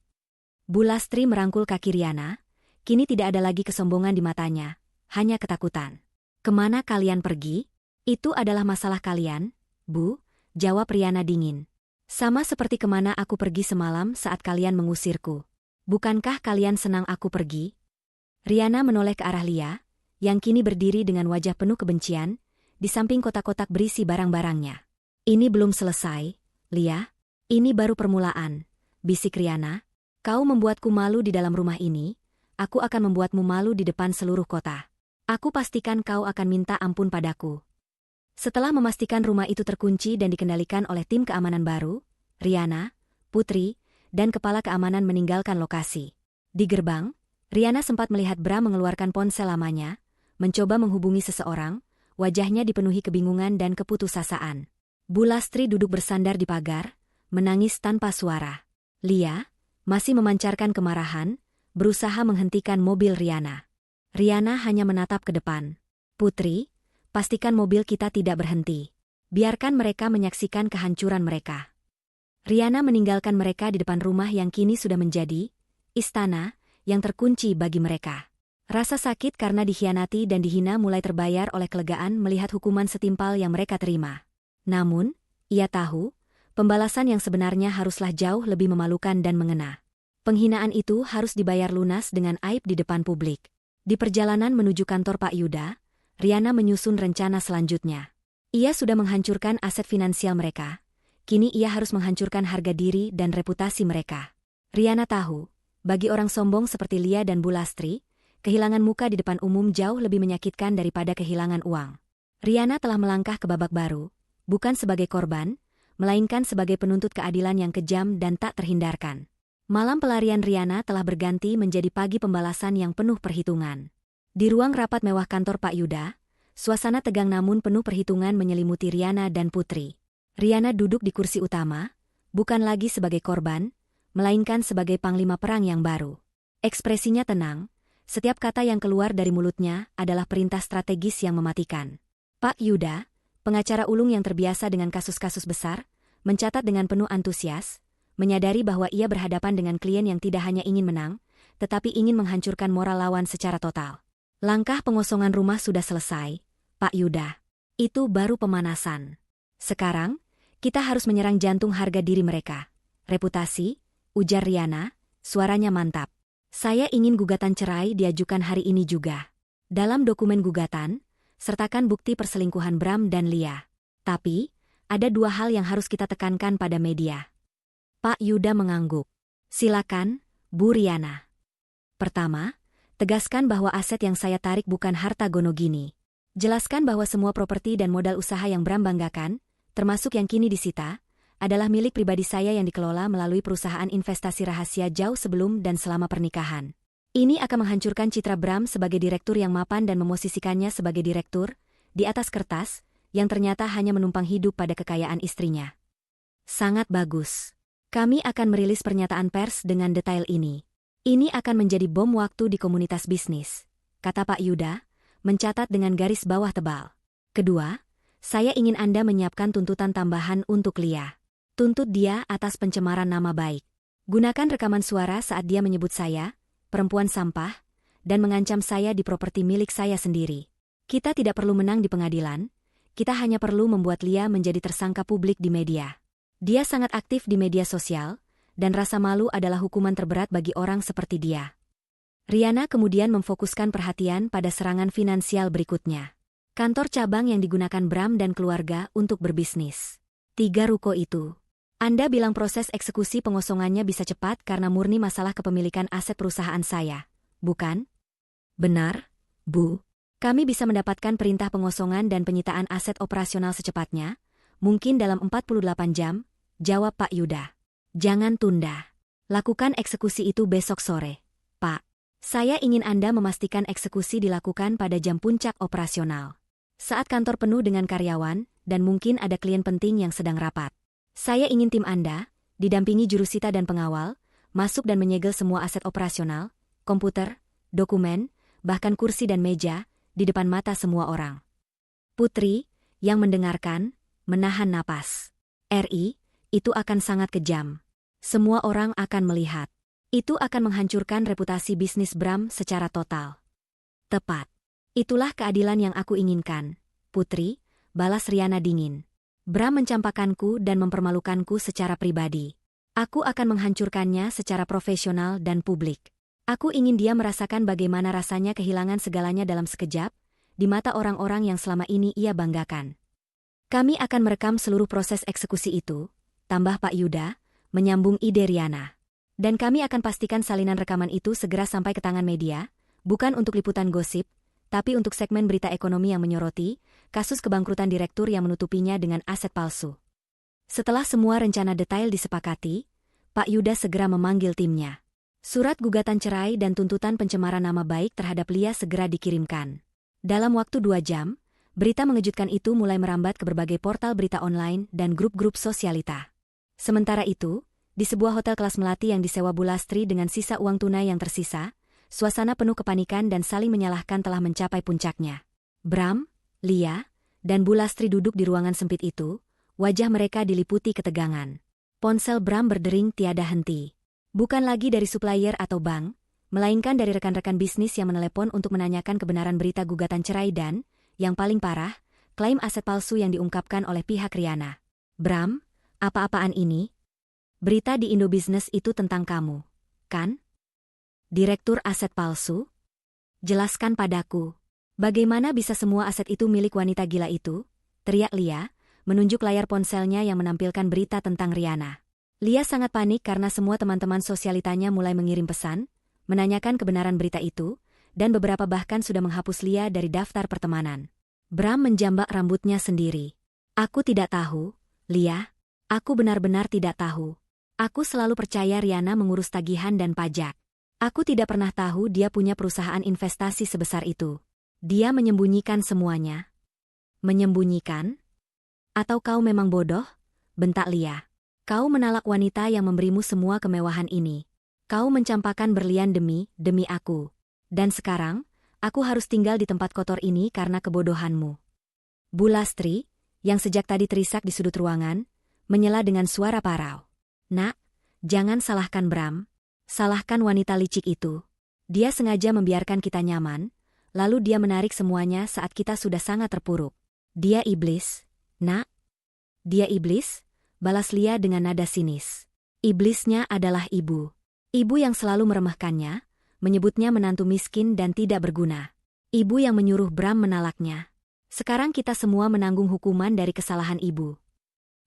Bulastri merangkul kaki Riana, kini tidak ada lagi kesombongan di matanya, hanya ketakutan. Kemana kalian pergi? Itu adalah masalah kalian, Bu, jawab Riana dingin. Sama seperti kemana aku pergi semalam saat kalian mengusirku. Bukankah kalian senang aku pergi? Riana menoleh ke arah Lia, yang kini berdiri dengan wajah penuh kebencian, di samping kotak-kotak berisi barang-barangnya. Ini belum selesai, Lia. Ini baru permulaan, bisik Riana. Kau membuatku malu di dalam rumah ini, aku akan membuatmu malu di depan seluruh kota. Aku pastikan kau akan minta ampun padaku. Setelah memastikan rumah itu terkunci dan dikendalikan oleh tim keamanan baru, Riana, Putri, dan kepala keamanan meninggalkan lokasi. Di gerbang, Riana sempat melihat Bram mengeluarkan ponsel lamanya, mencoba menghubungi seseorang, wajahnya dipenuhi kebingungan dan keputusasaan. Bulastri duduk bersandar di pagar, menangis tanpa suara. Lia, masih memancarkan kemarahan, berusaha menghentikan mobil Riana. Riana hanya menatap ke depan. Putri, pastikan mobil kita tidak berhenti. Biarkan mereka menyaksikan kehancuran mereka. Riana meninggalkan mereka di depan rumah yang kini sudah menjadi istana yang terkunci bagi mereka. Rasa sakit karena dikhianati dan dihina mulai terbayar oleh kelegaan melihat hukuman setimpal yang mereka terima. Namun, ia tahu, Pembalasan yang sebenarnya haruslah jauh lebih memalukan dan mengena. Penghinaan itu harus dibayar lunas dengan aib di depan publik. Di perjalanan menuju kantor Pak Yuda, Riana menyusun rencana selanjutnya. Ia sudah menghancurkan aset finansial mereka. Kini ia harus menghancurkan harga diri dan reputasi mereka. Riana tahu, bagi orang sombong seperti Lia dan Bulastri, kehilangan muka di depan umum jauh lebih menyakitkan daripada kehilangan uang. Riana telah melangkah ke babak baru, bukan sebagai korban, melainkan sebagai penuntut keadilan yang kejam dan tak terhindarkan. Malam pelarian Riana telah berganti menjadi pagi pembalasan yang penuh perhitungan. Di ruang rapat mewah kantor Pak Yuda, suasana tegang namun penuh perhitungan menyelimuti Riana dan Putri. Riana duduk di kursi utama, bukan lagi sebagai korban, melainkan sebagai panglima perang yang baru. Ekspresinya tenang, setiap kata yang keluar dari mulutnya adalah perintah strategis yang mematikan. Pak Yuda, pengacara ulung yang terbiasa dengan kasus-kasus besar, mencatat dengan penuh antusias, menyadari bahwa ia berhadapan dengan klien yang tidak hanya ingin menang, tetapi ingin menghancurkan moral lawan secara total. Langkah pengosongan rumah sudah selesai, Pak Yuda. Itu baru pemanasan. Sekarang, kita harus menyerang jantung harga diri mereka. Reputasi, ujar Riana, suaranya mantap. Saya ingin gugatan cerai diajukan hari ini juga. Dalam dokumen gugatan, sertakan bukti perselingkuhan Bram dan Lia. Tapi, ada dua hal yang harus kita tekankan pada media. Pak Yuda mengangguk. Silakan, Bu Riana. Pertama, tegaskan bahwa aset yang saya tarik bukan harta Gonogini. Jelaskan bahwa semua properti dan modal usaha yang Bram banggakan, termasuk yang kini disita, adalah milik pribadi saya yang dikelola melalui perusahaan investasi rahasia jauh sebelum dan selama pernikahan. Ini akan menghancurkan citra Bram sebagai direktur yang mapan dan memosisikannya sebagai direktur, di atas kertas, yang ternyata hanya menumpang hidup pada kekayaan istrinya. Sangat bagus. Kami akan merilis pernyataan pers dengan detail ini. Ini akan menjadi bom waktu di komunitas bisnis, kata Pak Yuda, mencatat dengan garis bawah tebal. Kedua, saya ingin Anda menyiapkan tuntutan tambahan untuk Lia. Tuntut dia atas pencemaran nama baik. Gunakan rekaman suara saat dia menyebut saya, perempuan sampah, dan mengancam saya di properti milik saya sendiri. Kita tidak perlu menang di pengadilan, kita hanya perlu membuat Lia menjadi tersangka publik di media. Dia sangat aktif di media sosial, dan rasa malu adalah hukuman terberat bagi orang seperti dia. Riana kemudian memfokuskan perhatian pada serangan finansial berikutnya. Kantor cabang yang digunakan Bram dan keluarga untuk berbisnis. 3 ruko itu. Anda bilang proses eksekusi pengosongannya bisa cepat karena murni masalah kepemilikan aset perusahaan saya, bukan? Benar, Bu. Kami bisa mendapatkan perintah pengosongan dan penyitaan aset operasional secepatnya, mungkin dalam 48 jam, jawab Pak Yuda. Jangan tunda. Lakukan eksekusi itu besok sore, Pak. Saya ingin Anda memastikan eksekusi dilakukan pada jam puncak operasional. Saat kantor penuh dengan karyawan, dan mungkin ada klien penting yang sedang rapat. Saya ingin tim Anda, didampingi jurusita dan pengawal, masuk dan menyegel semua aset operasional, komputer, dokumen, bahkan kursi dan meja, di depan mata semua orang. Putri, yang mendengarkan, menahan napas. Itu akan sangat kejam. Semua orang akan melihat. Itu akan menghancurkan reputasi bisnis Bram secara total. Tepat. Itulah keadilan yang aku inginkan, Putri, balas Riana dingin. Bram mencampakanku dan mempermalukanku secara pribadi. Aku akan menghancurkannya secara profesional dan publik. Aku ingin dia merasakan bagaimana rasanya kehilangan segalanya dalam sekejap, di mata orang-orang yang selama ini ia banggakan. Kami akan merekam seluruh proses eksekusi itu, tambah Pak Yuda, menyambung ide Riana. Dan kami akan pastikan salinan rekaman itu segera sampai ke tangan media, bukan untuk liputan gosip, tapi untuk segmen berita ekonomi yang menyoroti kasus kebangkrutan direktur yang menutupinya dengan aset palsu. Setelah semua rencana detail disepakati, Pak Yuda segera memanggil timnya. Surat gugatan cerai dan tuntutan pencemaran nama baik terhadap Lia segera dikirimkan. Dalam waktu 2 jam, berita mengejutkan itu mulai merambat ke berbagai portal berita online dan grup-grup sosialita. Sementara itu, di sebuah hotel kelas melati yang disewa Bulastri dengan sisa uang tunai yang tersisa, suasana penuh kepanikan dan saling menyalahkan telah mencapai puncaknya. Bram, Lia, dan Bulastri duduk di ruangan sempit itu, wajah mereka diliputi ketegangan. Ponsel Bram berdering tiada henti. Bukan lagi dari supplier atau bank, melainkan dari rekan-rekan bisnis yang menelepon untuk menanyakan kebenaran berita gugatan cerai dan, yang paling parah, klaim aset palsu yang diungkapkan oleh pihak Riana. Bram, Apa-apaan ini? Berita di Indobusiness itu tentang kamu, kan? Direktur aset palsu? Jelaskan padaku. Bagaimana bisa semua aset itu milik wanita gila itu? Teriak Lia, menunjuk layar ponselnya yang menampilkan berita tentang Riana. Lia sangat panik karena semua teman-teman sosialitanya mulai mengirim pesan, menanyakan kebenaran berita itu, dan beberapa bahkan sudah menghapus Lia dari daftar pertemanan. Bram menjambak rambutnya sendiri. Aku tidak tahu, Lia. Aku benar-benar tidak tahu. Aku selalu percaya Riana mengurus tagihan dan pajak. Aku tidak pernah tahu dia punya perusahaan investasi sebesar itu. Dia menyembunyikan semuanya. Menyembunyikan? Atau kau memang bodoh? Bentak Lia. Kau menalak wanita yang memberimu semua kemewahan ini. Kau mencampakkan berlian demi aku. Dan sekarang, aku harus tinggal di tempat kotor ini karena kebodohanmu. Bu Lastri, yang sejak tadi terisak di sudut ruangan, menyela dengan suara parau. Nak, jangan salahkan Bram. Salahkan wanita licik itu. Dia sengaja membiarkan kita nyaman, lalu dia menarik semuanya saat kita sudah sangat terpuruk. Dia iblis, nak. Dia iblis, balas Lia dengan nada sinis. Iblisnya adalah ibu. Ibu yang selalu meremehkannya, menyebutnya menantu miskin dan tidak berguna. Ibu yang menyuruh Bram menalaknya. Sekarang kita semua menanggung hukuman dari kesalahan ibu.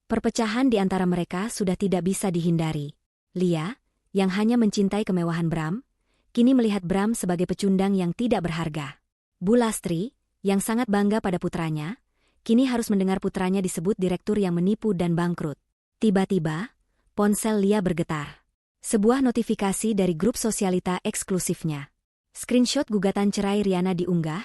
Perpecahan di antara mereka sudah tidak bisa dihindari. Lia, yang hanya mencintai kemewahan Bram, kini melihat Bram sebagai pecundang yang tidak berharga. Bu Lastri, yang sangat bangga pada putranya, kini harus mendengar putranya disebut direktur yang menipu dan bangkrut. Tiba-tiba, ponsel Lia bergetar. Sebuah notifikasi dari grup sosialita eksklusifnya. Screenshot gugatan cerai Riana diunggah,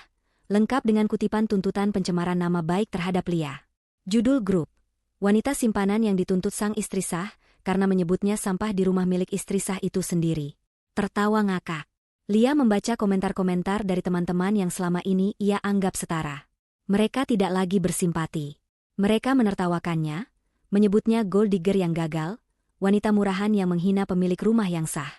lengkap dengan kutipan tuntutan pencemaran nama baik terhadap Lia. Judul grup, wanita simpanan yang dituntut sang istri sah, karena menyebutnya sampah di rumah milik istri sah itu sendiri. Tertawa ngakak. Lia membaca komentar-komentar dari teman-teman yang selama ini ia anggap setara. Mereka tidak lagi bersimpati. Mereka menertawakannya, menyebutnya gold digger yang gagal, wanita murahan yang menghina pemilik rumah yang sah.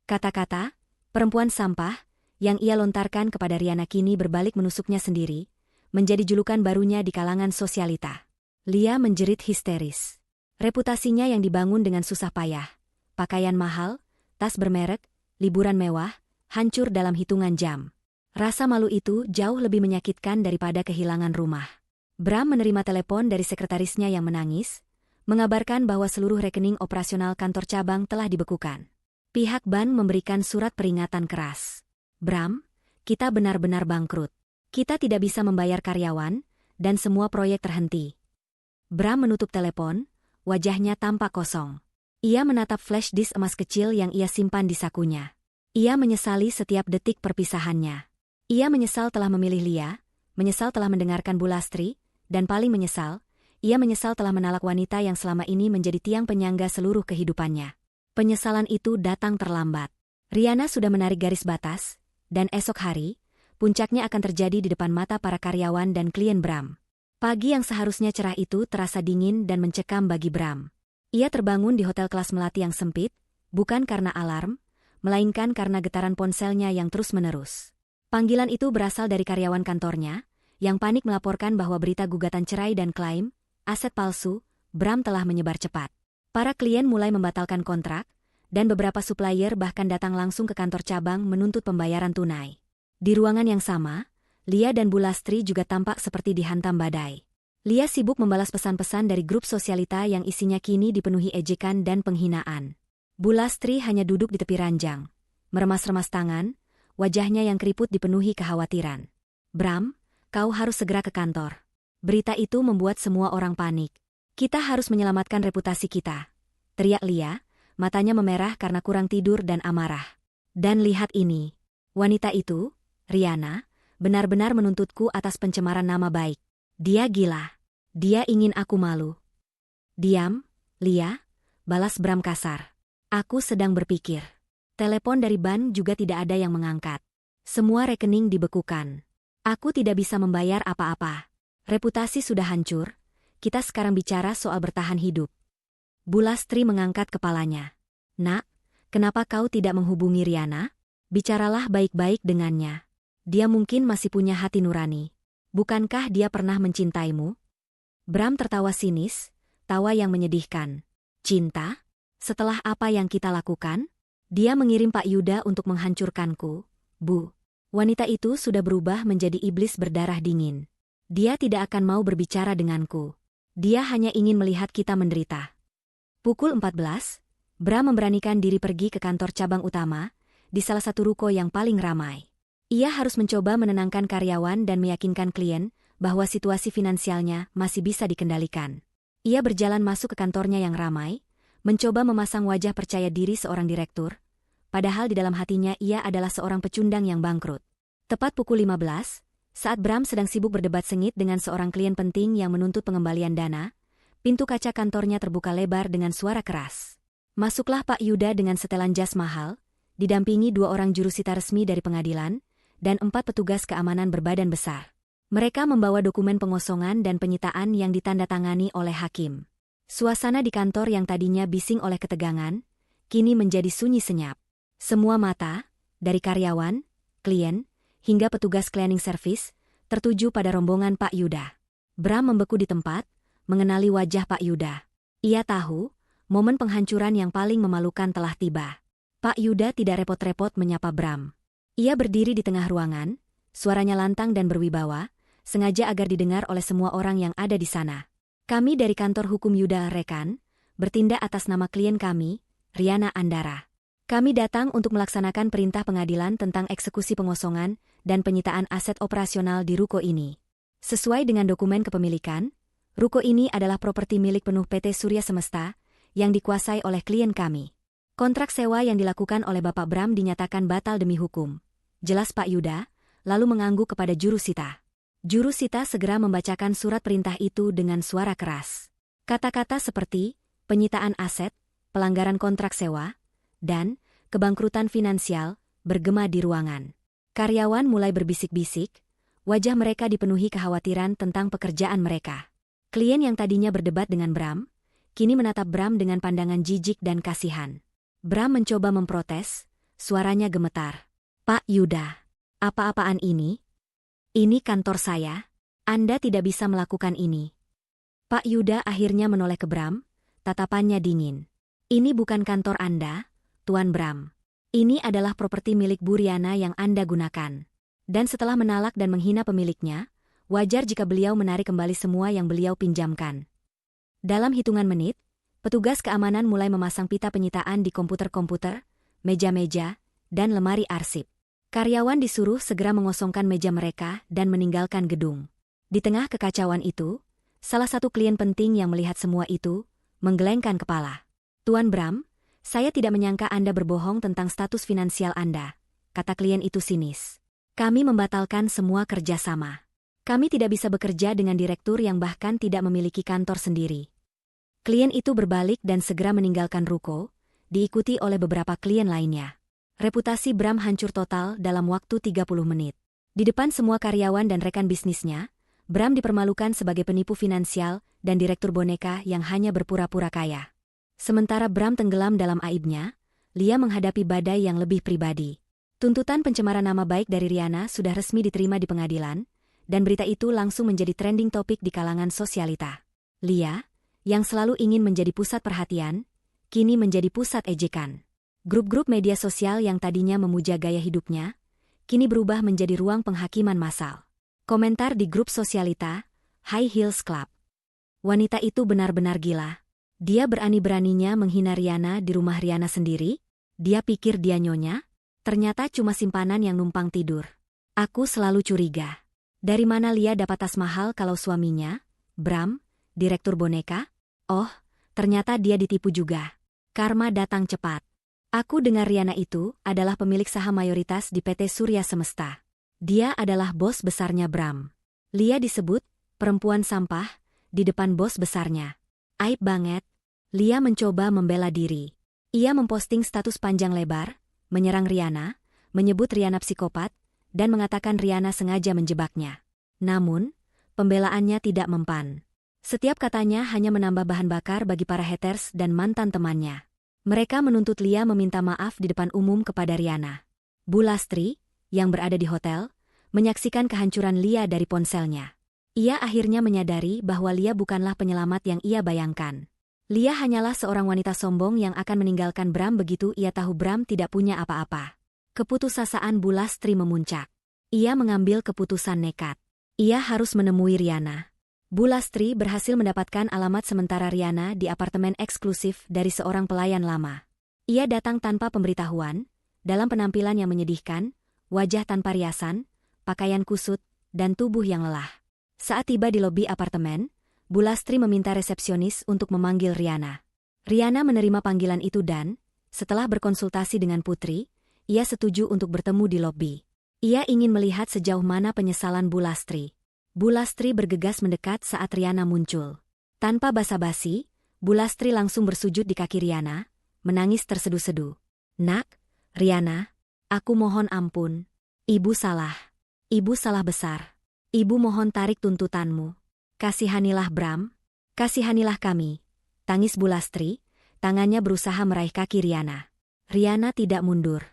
Kata-kata, perempuan sampah, yang ia lontarkan kepada Riana kini berbalik menusuknya sendiri, menjadi julukan barunya di kalangan sosialita. Lia menjerit histeris. Reputasinya yang dibangun dengan susah payah, pakaian mahal, tas bermerek, liburan mewah, hancur dalam hitungan jam. Rasa malu itu jauh lebih menyakitkan daripada kehilangan rumah. Bram menerima telepon dari sekretarisnya yang menangis, mengabarkan bahwa seluruh rekening operasional kantor cabang telah dibekukan. Pihak bank memberikan surat peringatan keras. Bram, kita benar-benar bangkrut. Kita tidak bisa membayar karyawan, dan semua proyek terhenti. Bram menutup telepon. Wajahnya tampak kosong. Ia menatap flash disk emas kecil yang ia simpan di sakunya. Ia menyesali setiap detik perpisahannya. Ia menyesal telah memilih Lia, menyesal telah mendengarkan Bu Lastri, dan paling menyesal, ia menyesal telah menalak wanita yang selama ini menjadi tiang penyangga seluruh kehidupannya. Penyesalan itu datang terlambat. Riana sudah menarik garis batas, dan esok hari, puncaknya akan terjadi di depan mata para karyawan dan klien Bram. Pagi yang seharusnya cerah itu terasa dingin dan mencekam bagi Bram. Ia terbangun di hotel kelas melati yang sempit, bukan karena alarm, melainkan karena getaran ponselnya yang terus-menerus. Panggilan itu berasal dari karyawan kantornya, yang panik melaporkan bahwa berita gugatan cerai dan klaim, aset palsu, Bram telah menyebar cepat. Para klien mulai membatalkan kontrak, dan beberapa supplier bahkan datang langsung ke kantor cabang menuntut pembayaran tunai. Di ruangan yang sama, Lia dan Bu Lastri juga tampak seperti dihantam badai. Lia sibuk membalas pesan-pesan dari grup sosialita yang isinya kini dipenuhi ejekan dan penghinaan. Bu Lastri hanya duduk di tepi ranjang, meremas-remas tangan, wajahnya yang keriput dipenuhi kekhawatiran. Bram, kau harus segera ke kantor. Berita itu membuat semua orang panik. Kita harus menyelamatkan reputasi kita. Teriak Lia, matanya memerah karena kurang tidur dan amarah. Dan lihat ini. Wanita itu, Riana, benar-benar menuntutku atas pencemaran nama baik. Dia gila. Dia ingin aku malu. Diam, Lia, balas Bram kasar. Aku sedang berpikir. Telepon dari bank juga tidak ada yang mengangkat. Semua rekening dibekukan. Aku tidak bisa membayar apa-apa. Reputasi sudah hancur. Kita sekarang bicara soal bertahan hidup. Bu Lastri mengangkat kepalanya. Nak, kenapa kau tidak menghubungi Riana? Bicaralah baik-baik dengannya. Dia mungkin masih punya hati nurani. Bukankah dia pernah mencintaimu? Bram tertawa sinis, tawa yang menyedihkan. Cinta? Setelah apa yang kita lakukan? Dia mengirim Pak Yuda untuk menghancurkanku, Bu. Wanita itu sudah berubah menjadi iblis berdarah dingin. Dia tidak akan mau berbicara denganku. Dia hanya ingin melihat kita menderita. Pukul 14, Bram memberanikan diri pergi ke kantor cabang utama, di salah satu ruko yang paling ramai. Ia harus mencoba menenangkan karyawan dan meyakinkan klien bahwa situasi finansialnya masih bisa dikendalikan. Ia berjalan masuk ke kantornya yang ramai, mencoba memasang wajah percaya diri seorang direktur, padahal di dalam hatinya ia adalah seorang pecundang yang bangkrut. Tepat pukul 15, saat Bram sedang sibuk berdebat sengit dengan seorang klien penting yang menuntut pengembalian dana, pintu kaca kantornya terbuka lebar dengan suara keras. Masuklah Pak Yuda dengan setelan jas mahal, didampingi 2 orang jurusita resmi dari pengadilan, dan 4 petugas keamanan berbadan besar. Mereka membawa dokumen pengosongan dan penyitaan yang ditandatangani oleh hakim. Suasana di kantor yang tadinya bising oleh ketegangan, kini menjadi sunyi senyap. Semua mata, dari karyawan, klien, hingga petugas cleaning service, tertuju pada rombongan Pak Yuda. Bram membeku di tempat, mengenali wajah Pak Yuda. Ia tahu, momen penghancuran yang paling memalukan telah tiba. Pak Yuda tidak repot-repot menyapa Bram. Ia berdiri di tengah ruangan, suaranya lantang dan berwibawa, sengaja agar didengar oleh semua orang yang ada di sana. Kami dari kantor hukum Yuda Rekan, bertindak atas nama klien kami, Riana Andara. Kami datang untuk melaksanakan perintah pengadilan tentang eksekusi pengosongan dan penyitaan aset operasional di ruko ini. Sesuai dengan dokumen kepemilikan, ruko ini adalah properti milik penuh PT Surya Semesta, yang dikuasai oleh klien kami. Kontrak sewa yang dilakukan oleh Bapak Bram dinyatakan batal demi hukum. Jelas Pak Yuda, lalu mengangguk kepada jurusita. Jurusita segera membacakan surat perintah itu dengan suara keras. Kata-kata seperti penyitaan aset, pelanggaran kontrak sewa, dan kebangkrutan finansial bergema di ruangan. Karyawan mulai berbisik-bisik, wajah mereka dipenuhi kekhawatiran tentang pekerjaan mereka. Klien yang tadinya berdebat dengan Bram, kini menatap Bram dengan pandangan jijik dan kasihan. Bram mencoba memprotes, suaranya gemetar. Pak Yuda, apa-apaan ini? Ini kantor saya, Anda tidak bisa melakukan ini. Pak Yuda akhirnya menoleh ke Bram, tatapannya dingin. Ini bukan kantor Anda, Tuan Bram. Ini adalah properti milik Bu Riana yang Anda gunakan. Dan setelah menalak dan menghina pemiliknya, wajar jika beliau menarik kembali semua yang beliau pinjamkan. Dalam hitungan menit, petugas keamanan mulai memasang pita penyitaan di komputer-komputer, meja-meja, dan lemari arsip. Karyawan disuruh segera mengosongkan meja mereka dan meninggalkan gedung. Di tengah kekacauan itu, salah satu klien penting yang melihat semua itu, menggelengkan kepala. Tuan Bram, saya tidak menyangka Anda berbohong tentang status finansial Anda, kata klien itu sinis. Kami membatalkan semua kerjasama. Kami tidak bisa bekerja dengan direktur yang bahkan tidak memiliki kantor sendiri. Klien itu berbalik dan segera meninggalkan ruko, diikuti oleh beberapa klien lainnya. Reputasi Bram hancur total dalam waktu 30 menit. Di depan semua karyawan dan rekan bisnisnya, Bram dipermalukan sebagai penipu finansial dan direktur boneka yang hanya berpura-pura kaya. Sementara Bram tenggelam dalam aibnya, Lia menghadapi badai yang lebih pribadi. Tuntutan pencemaran nama baik dari Riana sudah resmi diterima di pengadilan, dan berita itu langsung menjadi trending topik di kalangan sosialita. Lia, yang selalu ingin menjadi pusat perhatian, kini menjadi pusat ejekan. Grup-grup media sosial yang tadinya memuja gaya hidupnya, kini berubah menjadi ruang penghakiman massal. Komentar di grup sosialita, High Heels Club. Wanita itu benar-benar gila. Dia berani-beraninya menghina Riana di rumah Riana sendiri. Dia pikir dia nyonya, ternyata cuma simpanan yang numpang tidur. Aku selalu curiga. Dari mana Lia dapat tas mahal kalau suaminya, Bram, direktur boneka? Oh, ternyata dia ditipu juga. Karma datang cepat. Aku dengar Riana itu adalah pemilik saham mayoritas di PT Surya Semesta. Dia adalah bos besarnya Bram. Lia disebut perempuan sampah di depan bos besarnya. Aib banget. Lia mencoba membela diri. Ia memposting status panjang lebar, menyerang Riana, menyebut Riana psikopat, dan mengatakan Riana sengaja menjebaknya. Namun, pembelaannya tidak mempan. Setiap katanya hanya menambah bahan bakar bagi para haters dan mantan temannya. Mereka menuntut Lia meminta maaf di depan umum kepada Riana. Bu Lastri, yang berada di hotel, menyaksikan kehancuran Lia dari ponselnya. Ia akhirnya menyadari bahwa Lia bukanlah penyelamat yang ia bayangkan. Lia hanyalah seorang wanita sombong yang akan meninggalkan Bram begitu ia tahu Bram tidak punya apa-apa. Keputusasaan Bulastri memuncak. Ia mengambil keputusan nekat. Ia harus menemui Riana. Bulastri berhasil mendapatkan alamat sementara Riana di apartemen eksklusif dari seorang pelayan lama. Ia datang tanpa pemberitahuan, dalam penampilan yang menyedihkan, wajah tanpa riasan, pakaian kusut, dan tubuh yang lelah. Saat tiba di lobi apartemen, Bulastri meminta resepsionis untuk memanggil Riana. Riana menerima panggilan itu dan, setelah berkonsultasi dengan Putri, ia setuju untuk bertemu di lobi. Ia ingin melihat sejauh mana penyesalan Bulastri. Bulastri bergegas mendekat saat Riana muncul. Tanpa basa-basi, Bulastri langsung bersujud di kaki Riana, menangis terseduh-seduh. "Nak, Riana, aku mohon ampun. Ibu salah. Ibu salah besar. Ibu mohon tarik tuntutanmu. Kasihanilah Bram. Kasihanilah kami." Tangis Bulastri, tangannya berusaha meraih kaki Riana. Riana tidak mundur.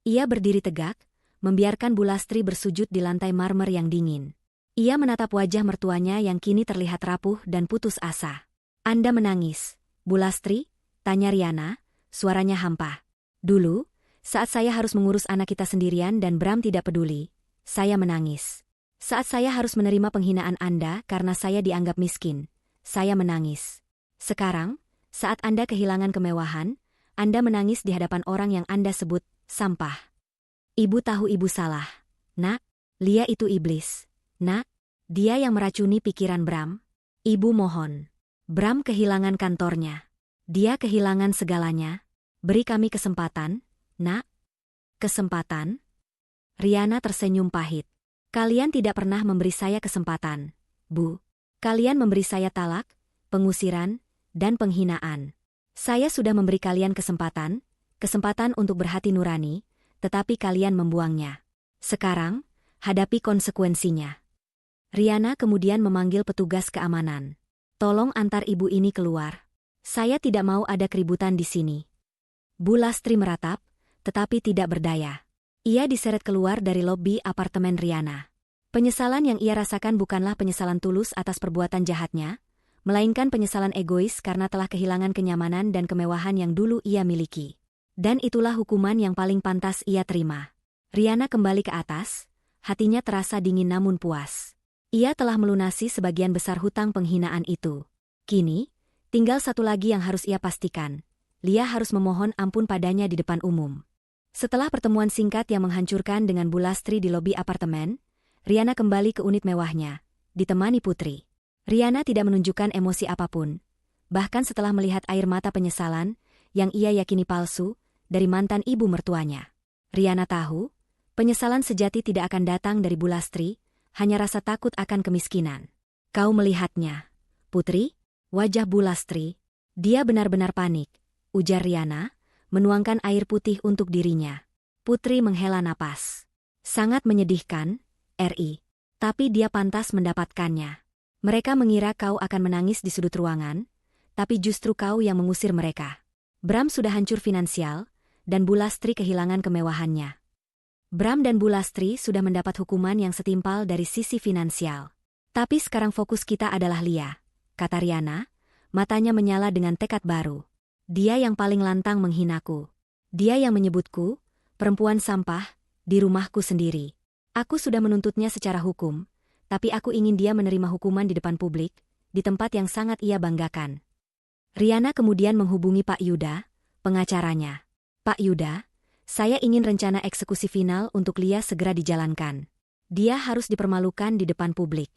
Ia berdiri tegak, membiarkan Bulastri bersujud di lantai marmer yang dingin. Ia menatap wajah mertuanya yang kini terlihat rapuh dan putus asa. "Anda menangis, Bulastri?" tanya Riana, suaranya hampa. "Dulu, saat saya harus mengurus anak kita sendirian dan Bram tidak peduli, saya menangis. Saat saya harus menerima penghinaan Anda karena saya dianggap miskin, saya menangis. Sekarang, saat Anda kehilangan kemewahan, Anda menangis di hadapan orang yang Anda sebut sampah. Ibu tahu ibu salah. Nak, Lia itu iblis. Nak, dia yang meracuni pikiran Bram. Ibu mohon. Bram kehilangan kantornya. Dia kehilangan segalanya. Beri kami kesempatan, Nak." "Kesempatan?" Riana tersenyum pahit. "Kalian tidak pernah memberi saya kesempatan, Bu. Kalian memberi saya talak, pengusiran, dan penghinaan. Saya sudah memberi kalian kesempatan untuk berhati nurani, tetapi kalian membuangnya. Sekarang, hadapi konsekuensinya." Riana kemudian memanggil petugas keamanan. "Tolong antar ibu ini keluar. Saya tidak mau ada keributan di sini." Bulastri meratap, tetapi tidak berdaya. Ia diseret keluar dari lobi apartemen Riana. Penyesalan yang ia rasakan bukanlah penyesalan tulus atas perbuatan jahatnya, melainkan penyesalan egois karena telah kehilangan kenyamanan dan kemewahan yang dulu ia miliki. Dan itulah hukuman yang paling pantas ia terima. Riana kembali ke atas, hatinya terasa dingin namun puas. Ia telah melunasi sebagian besar hutang penghinaan itu. Kini, tinggal satu lagi yang harus ia pastikan. Lia harus memohon ampun padanya di depan umum. Setelah pertemuan singkat yang menghancurkan dengan Bulastri di lobi apartemen, Riana kembali ke unit mewahnya, ditemani Putri. Riana tidak menunjukkan emosi apapun. Bahkan setelah melihat air mata penyesalan, yang ia yakini palsu, dari mantan ibu mertuanya. Riana tahu, penyesalan sejati tidak akan datang dari Bulastri, hanya rasa takut akan kemiskinan. "Kau melihatnya, Putri?" Wajah Bulastri. "Dia benar-benar panik," ujar Riana, menuangkan air putih untuk dirinya. Putri menghela napas. "Sangat menyedihkan, Ri. Tapi dia pantas mendapatkannya. Mereka mengira kau akan menangis di sudut ruangan, tapi justru kau yang mengusir mereka. Bram sudah hancur finansial, dan Bulastri kehilangan kemewahannya. Bram dan Bulastri sudah mendapat hukuman yang setimpal dari sisi finansial. Tapi sekarang fokus kita adalah Lia," kata Riana, matanya menyala dengan tekad baru. "Dia yang paling lantang menghinaku. Dia yang menyebutku, perempuan sampah, di rumahku sendiri. Aku sudah menuntutnya secara hukum, tapi aku ingin dia menerima hukuman di depan publik, di tempat yang sangat ia banggakan." Riana kemudian menghubungi Pak Yuda, pengacaranya. "Pak Yuda, saya ingin rencana eksekusi final untuk Lia segera dijalankan. Dia harus dipermalukan di depan publik."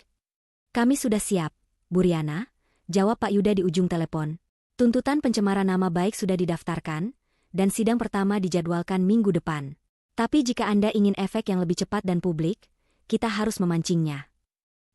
"Kami sudah siap, Bu Riana," jawab Pak Yuda di ujung telepon. "Tuntutan pencemaran nama baik sudah didaftarkan, dan sidang pertama dijadwalkan minggu depan. Tapi jika Anda ingin efek yang lebih cepat dan publik, kita harus memancingnya."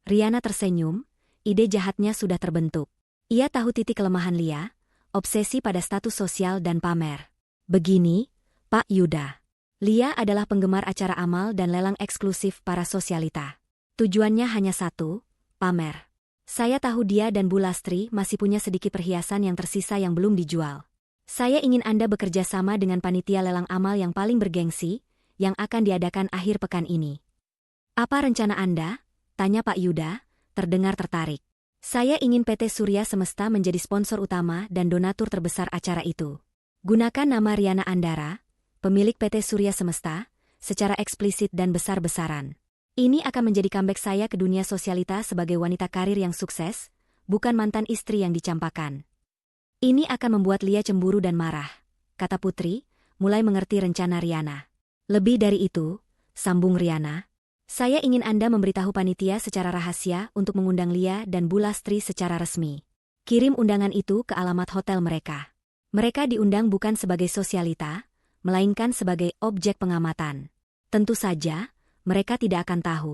Riana tersenyum, ide jahatnya sudah terbentuk. Ia tahu titik kelemahan Lia, obsesi pada status sosial dan pamer. "Begini, Pak Yuda. Lia adalah penggemar acara amal dan lelang eksklusif para sosialita. Tujuannya hanya satu, pamer. Saya tahu dia dan Bulastri masih punya sedikit perhiasan yang tersisa yang belum dijual. Saya ingin Anda bekerja sama dengan panitia lelang amal yang paling bergengsi, yang akan diadakan akhir pekan ini." "Apa rencana Anda?" tanya Pak Yuda, terdengar tertarik. Saya ingin PT Surya Semesta menjadi sponsor utama dan donatur terbesar acara itu. Gunakan nama Riana Andara, pemilik PT Surya Semesta, secara eksplisit dan besar-besaran. Ini akan menjadi comeback saya ke dunia sosialita sebagai wanita karir yang sukses, bukan mantan istri yang dicampakan. Ini akan membuat Lia cemburu dan marah, kata Putri, mulai mengerti rencana Riana. Lebih dari itu, sambung Riana, saya ingin Anda memberitahu panitia secara rahasia untuk mengundang Lia dan Bu Lastri secara resmi. Kirim undangan itu ke alamat hotel mereka. Mereka diundang bukan sebagai sosialita, melainkan sebagai objek pengamatan. Tentu saja, mereka tidak akan tahu.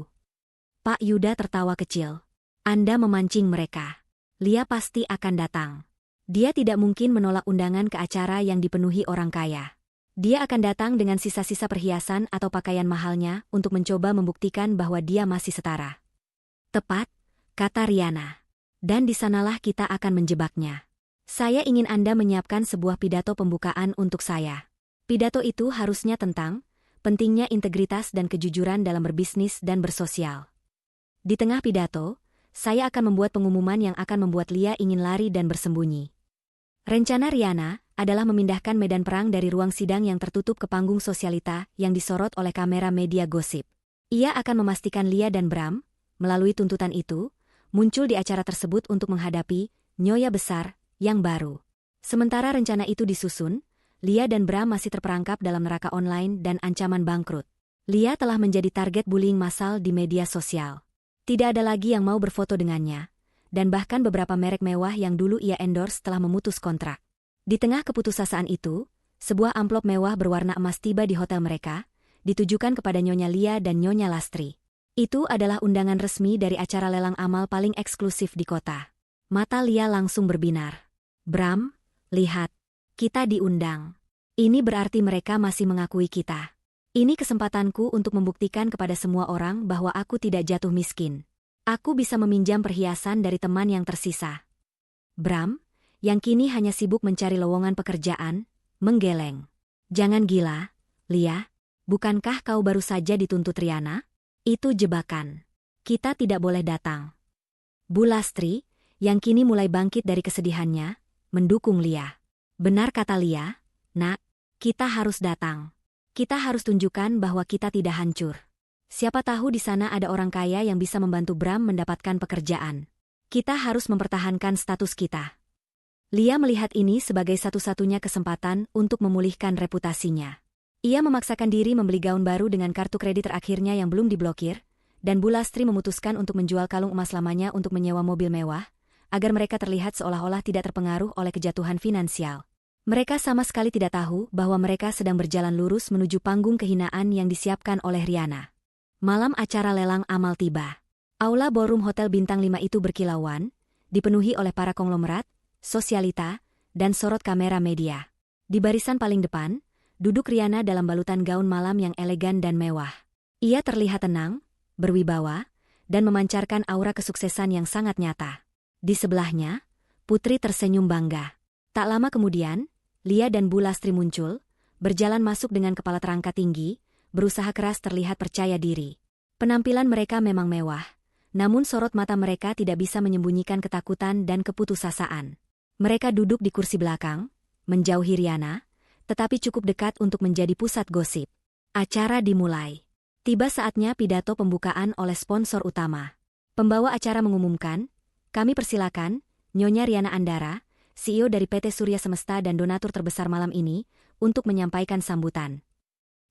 Pak Yuda tertawa kecil. Anda memancing mereka. Lia pasti akan datang. Dia tidak mungkin menolak undangan ke acara yang dipenuhi orang kaya. Dia akan datang dengan sisa-sisa perhiasan atau pakaian mahalnya untuk mencoba membuktikan bahwa dia masih setara. Tepat, kata Riana. Dan di sanalah kita akan menjebaknya. Saya ingin Anda menyiapkan sebuah pidato pembukaan untuk saya. Pidato itu harusnya tentang pentingnya integritas dan kejujuran dalam berbisnis dan bersosial. Di tengah pidato, saya akan membuat pengumuman yang akan membuat Lia ingin lari dan bersembunyi. Rencana Riana adalah memindahkan medan perang dari ruang sidang yang tertutup ke panggung sosialita yang disorot oleh kamera media gosip. Ia akan memastikan Lia dan Bram, melalui tuntutan itu, muncul di acara tersebut untuk menghadapi nyonya besar yang baru. Sementara rencana itu disusun, Lia dan Bram masih terperangkap dalam neraka online dan ancaman bangkrut. Lia telah menjadi target bullying massal di media sosial. Tidak ada lagi yang mau berfoto dengannya, dan bahkan beberapa merek mewah yang dulu ia endorse telah memutus kontrak. Di tengah keputusasaan itu, sebuah amplop mewah berwarna emas tiba di hotel mereka, ditujukan kepada Nyonya Lia dan Nyonya Lastri. Itu adalah undangan resmi dari acara lelang amal paling eksklusif di kota. Mata Lia langsung berbinar. Bram, lihat. Kita diundang. Ini berarti mereka masih mengakui kita. Ini kesempatanku untuk membuktikan kepada semua orang bahwa aku tidak jatuh miskin. Aku bisa meminjam perhiasan dari teman yang tersisa. Bram, yang kini hanya sibuk mencari lowongan pekerjaan, menggeleng. Jangan gila, Lia. Bukankah kau baru saja dituntut Riana? Itu jebakan. Kita tidak boleh datang. Bu Lastri, yang kini mulai bangkit dari kesedihannya, mendukung Lia. Benar kata Lia, nak, kita harus datang. Kita harus tunjukkan bahwa kita tidak hancur. Siapa tahu di sana ada orang kaya yang bisa membantu Bram mendapatkan pekerjaan. Kita harus mempertahankan status kita. Lia melihat ini sebagai satu-satunya kesempatan untuk memulihkan reputasinya. Ia memaksakan diri membeli gaun baru dengan kartu kredit terakhirnya yang belum diblokir, dan Bu Lastri memutuskan untuk menjual kalung emas lamanya untuk menyewa mobil mewah, agar mereka terlihat seolah-olah tidak terpengaruh oleh kejatuhan finansial. Mereka sama sekali tidak tahu bahwa mereka sedang berjalan lurus menuju panggung kehinaan yang disiapkan oleh Riana. Malam acara lelang amal tiba. Aula ballroom Hotel Bintang 5 itu berkilauan, dipenuhi oleh para konglomerat, sosialita, dan sorot kamera media. Di barisan paling depan, duduk Riana dalam balutan gaun malam yang elegan dan mewah. Ia terlihat tenang, berwibawa, dan memancarkan aura kesuksesan yang sangat nyata. Di sebelahnya, Putri tersenyum bangga. Tak lama kemudian, Lia dan Bu Lastri muncul, berjalan masuk dengan kepala terangkat tinggi, berusaha keras terlihat percaya diri. Penampilan mereka memang mewah, namun sorot mata mereka tidak bisa menyembunyikan ketakutan dan keputusasaan. Mereka duduk di kursi belakang, menjauhi Riana, tetapi cukup dekat untuk menjadi pusat gosip. Acara dimulai. Tiba saatnya pidato pembukaan oleh sponsor utama. Pembawa acara mengumumkan, kami persilakan, Nyonya Riana Andara, CEO dari PT Surya Semesta dan donatur terbesar malam ini, untuk menyampaikan sambutan.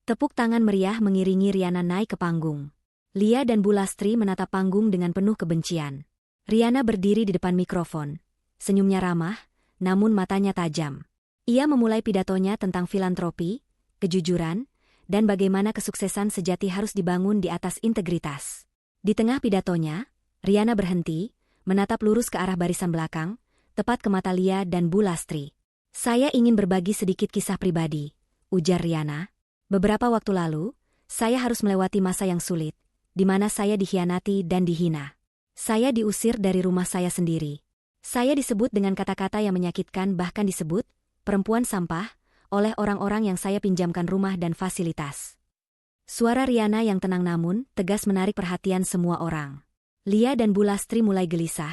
Tepuk tangan meriah mengiringi Riana naik ke panggung. Lia dan Bu Lastri menatap panggung dengan penuh kebencian. Riana berdiri di depan mikrofon. Senyumnya ramah, namun matanya tajam. Ia memulai pidatonya tentang filantropi, kejujuran, dan bagaimana kesuksesan sejati harus dibangun di atas integritas. Di tengah pidatonya, Riana berhenti, menatap lurus ke arah barisan belakang, tepat ke mata Lia dan Bu Lastri. Saya ingin berbagi sedikit kisah pribadi, ujar Riana. Beberapa waktu lalu, saya harus melewati masa yang sulit, di mana saya dikhianati dan dihina. Saya diusir dari rumah saya sendiri. Saya disebut dengan kata-kata yang menyakitkan, bahkan disebut perempuan sampah oleh orang-orang yang saya pinjamkan rumah dan fasilitas. Suara Riana yang tenang namun tegas menarik perhatian semua orang. Lia dan Bu Lastri mulai gelisah,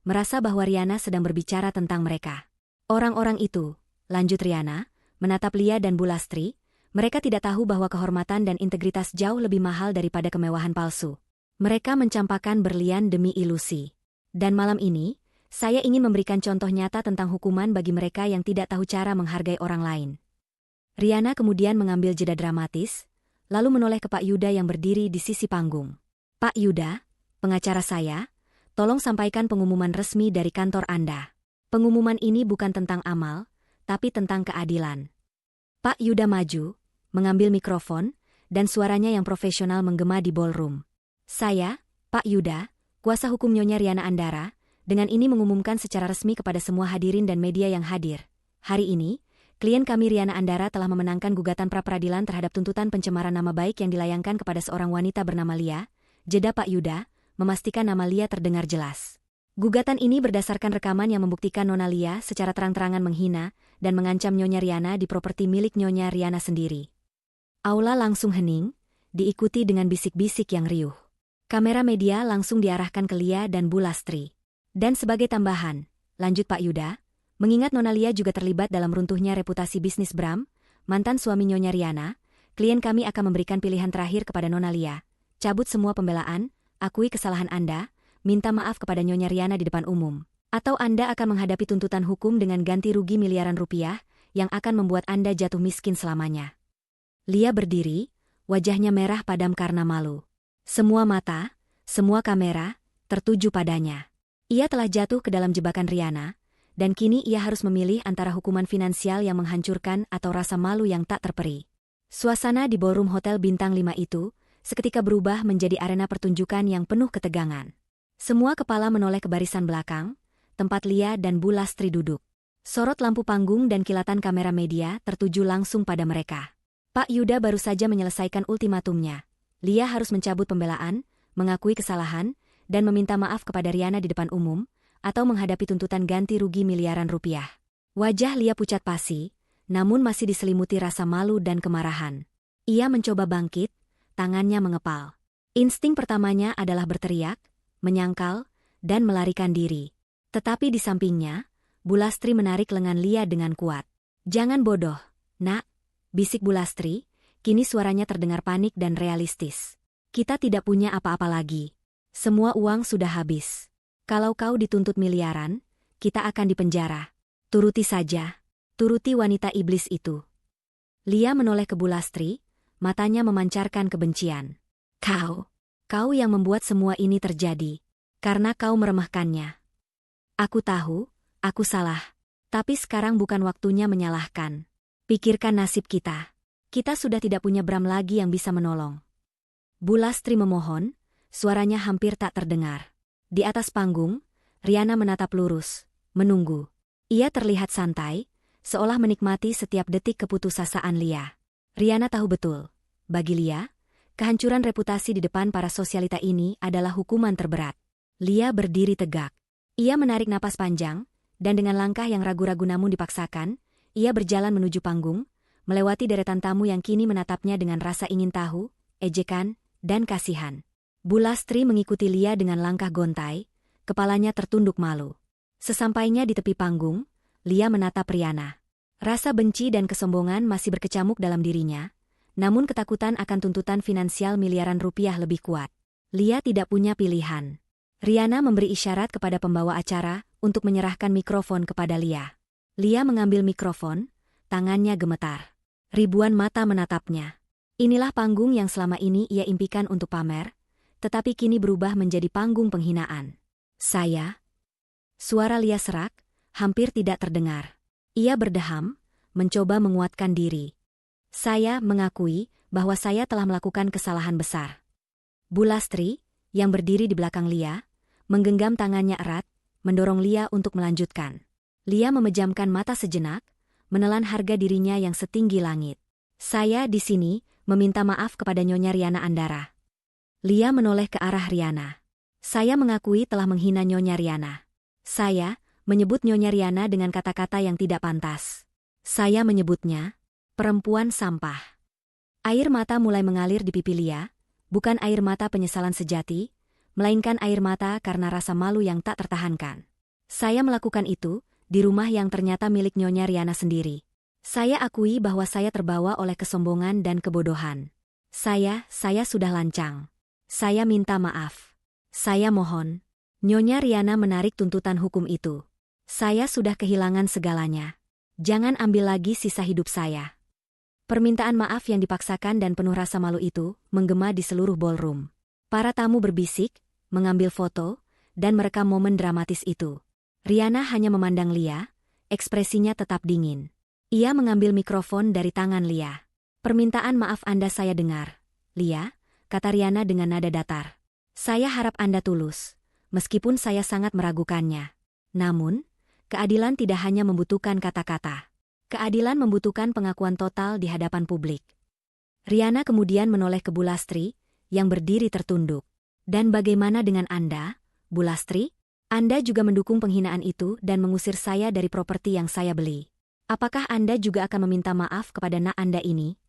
merasa bahwa Riana sedang berbicara tentang mereka. Orang-orang itu, lanjut Riana, menatap Lia dan Bu Lastri, mereka tidak tahu bahwa kehormatan dan integritas jauh lebih mahal daripada kemewahan palsu. Mereka mencampakkan berlian demi ilusi. Dan malam ini, saya ingin memberikan contoh nyata tentang hukuman bagi mereka yang tidak tahu cara menghargai orang lain. Riana kemudian mengambil jeda dramatis, lalu menoleh ke Pak Yuda yang berdiri di sisi panggung. Pak Yuda, pengacara saya, tolong sampaikan pengumuman resmi dari kantor Anda. Pengumuman ini bukan tentang amal, tapi tentang keadilan. Pak Yuda maju, mengambil mikrofon, dan suaranya yang profesional menggema di ballroom. Saya, Pak Yuda, kuasa hukum Nyonya Riana Andara, dengan ini mengumumkan secara resmi kepada semua hadirin dan media yang hadir. Hari ini, klien kami Riana Andara telah memenangkan gugatan pra-peradilan terhadap tuntutan pencemaran nama baik yang dilayangkan kepada seorang wanita bernama Lia. Jeda Pak Yuda, memastikan nama Lia terdengar jelas. Gugatan ini berdasarkan rekaman yang membuktikan Nona Lia secara terang-terangan menghina dan mengancam Nyonya Riana di properti milik Nyonya Riana sendiri. Aula langsung hening, diikuti dengan bisik-bisik yang riuh. Kamera media langsung diarahkan ke Lia dan Bu Lastri. Dan sebagai tambahan, lanjut Pak Yuda, mengingat Nona Lia juga terlibat dalam runtuhnya reputasi bisnis Bram, mantan suami Nyonya Riana, klien kami akan memberikan pilihan terakhir kepada Nona Lia. Cabut semua pembelaan, akui kesalahan Anda, minta maaf kepada Nyonya Riana di depan umum. Atau Anda akan menghadapi tuntutan hukum dengan ganti rugi miliaran rupiah yang akan membuat Anda jatuh miskin selamanya. Lia berdiri, wajahnya merah padam karena malu. Semua mata, semua kamera, tertuju padanya. Ia telah jatuh ke dalam jebakan Riana, dan kini ia harus memilih antara hukuman finansial yang menghancurkan atau rasa malu yang tak terperi. Suasana di ballroom Hotel Bintang 5 itu seketika berubah menjadi arena pertunjukan yang penuh ketegangan. Semua kepala menoleh ke barisan belakang, tempat Lia dan Bu Lastri duduk. Sorot lampu panggung dan kilatan kamera media tertuju langsung pada mereka. Pak Yuda baru saja menyelesaikan ultimatumnya. Lia harus mencabut pembelaan, mengakui kesalahan, dan meminta maaf kepada Riana di depan umum, atau menghadapi tuntutan ganti rugi miliaran rupiah. Wajah Lia pucat pasi, namun masih diselimuti rasa malu dan kemarahan. Ia mencoba bangkit, tangannya mengepal. Insting pertamanya adalah berteriak, menyangkal, dan melarikan diri. Tetapi di sampingnya, Bu Lastri menarik lengan Lia dengan kuat. "Jangan bodoh, nak," bisik Bu Lastri, kini suaranya terdengar panik dan realistis. "Kita tidak punya apa-apa lagi. Semua uang sudah habis. Kalau kau dituntut miliaran, kita akan dipenjara. Turuti saja. Turuti wanita iblis itu." Lia menoleh ke Bu Lastri, matanya memancarkan kebencian. Kau yang membuat semua ini terjadi. Karena kau meremehkannya. Aku tahu, aku salah. Tapi sekarang bukan waktunya menyalahkan. Pikirkan nasib kita. Kita sudah tidak punya Bram lagi yang bisa menolong. Bu Lastri memohon, suaranya hampir tak terdengar. Di atas panggung, Riana menatap lurus, menunggu. Ia terlihat santai, seolah menikmati setiap detik keputusasaan Lia. Riana tahu betul, bagi Lia, kehancuran reputasi di depan para sosialita ini adalah hukuman terberat. Lia berdiri tegak. Ia menarik napas panjang, dan dengan langkah yang ragu-ragu namun dipaksakan, ia berjalan menuju panggung, melewati deretan tamu yang kini menatapnya dengan rasa ingin tahu, ejekan, dan kasihan. Bu Lastri mengikuti Lia dengan langkah gontai, kepalanya tertunduk malu. Sesampainya di tepi panggung, Lia menatap Riana. Rasa benci dan kesombongan masih berkecamuk dalam dirinya, namun ketakutan akan tuntutan finansial miliaran rupiah lebih kuat. Lia tidak punya pilihan. Riana memberi isyarat kepada pembawa acara untuk menyerahkan mikrofon kepada Lia. Lia mengambil mikrofon, tangannya gemetar. Ribuan mata menatapnya. Inilah panggung yang selama ini ia impikan untuk pamer, tetapi kini berubah menjadi panggung penghinaan. Suara Lia serak, hampir tidak terdengar. Ia berdeham, mencoba menguatkan diri. "Saya mengakui bahwa saya telah melakukan kesalahan besar." Bu Lastri, yang berdiri di belakang Lia, menggenggam tangannya erat, mendorong Lia untuk melanjutkan. Lia memejamkan mata sejenak, menelan harga dirinya yang setinggi langit. "Saya di sini meminta maaf kepada Nyonya Riana Andara." Lia menoleh ke arah Riana. "Saya mengakui telah menghina Nyonya Riana. Saya menyebut Nyonya Riana dengan kata-kata yang tidak pantas. Saya menyebutnya perempuan sampah." Air mata mulai mengalir di pipi Lia, bukan air mata penyesalan sejati, melainkan air mata karena rasa malu yang tak tertahankan. Saya melakukan itu di rumah yang ternyata milik Nyonya Riana sendiri. Saya akui bahwa saya terbawa oleh kesombongan dan kebodohan. Saya sudah lancang. Saya minta maaf. Saya mohon. Nyonya Riana menarik tuntutan hukum itu. Saya sudah kehilangan segalanya. Jangan ambil lagi sisa hidup saya. Permintaan maaf yang dipaksakan dan penuh rasa malu itu menggema di seluruh ballroom. Para tamu berbisik, mengambil foto, dan merekam momen dramatis itu. Riana hanya memandang Lia, ekspresinya tetap dingin. Ia mengambil mikrofon dari tangan Lia. "Permintaan maaf Anda saya dengar, Lia," kata Riana dengan nada datar. "Saya harap Anda tulus, meskipun saya sangat meragukannya. Namun, keadilan tidak hanya membutuhkan kata-kata. Keadilan membutuhkan pengakuan total di hadapan publik." Riana kemudian menoleh ke Bulastri, yang berdiri tertunduk. "Dan bagaimana dengan Anda, Bulastri? Anda juga mendukung penghinaan itu dan mengusir saya dari properti yang saya beli. Apakah Anda juga akan meminta maaf kepada nak Anda ini?"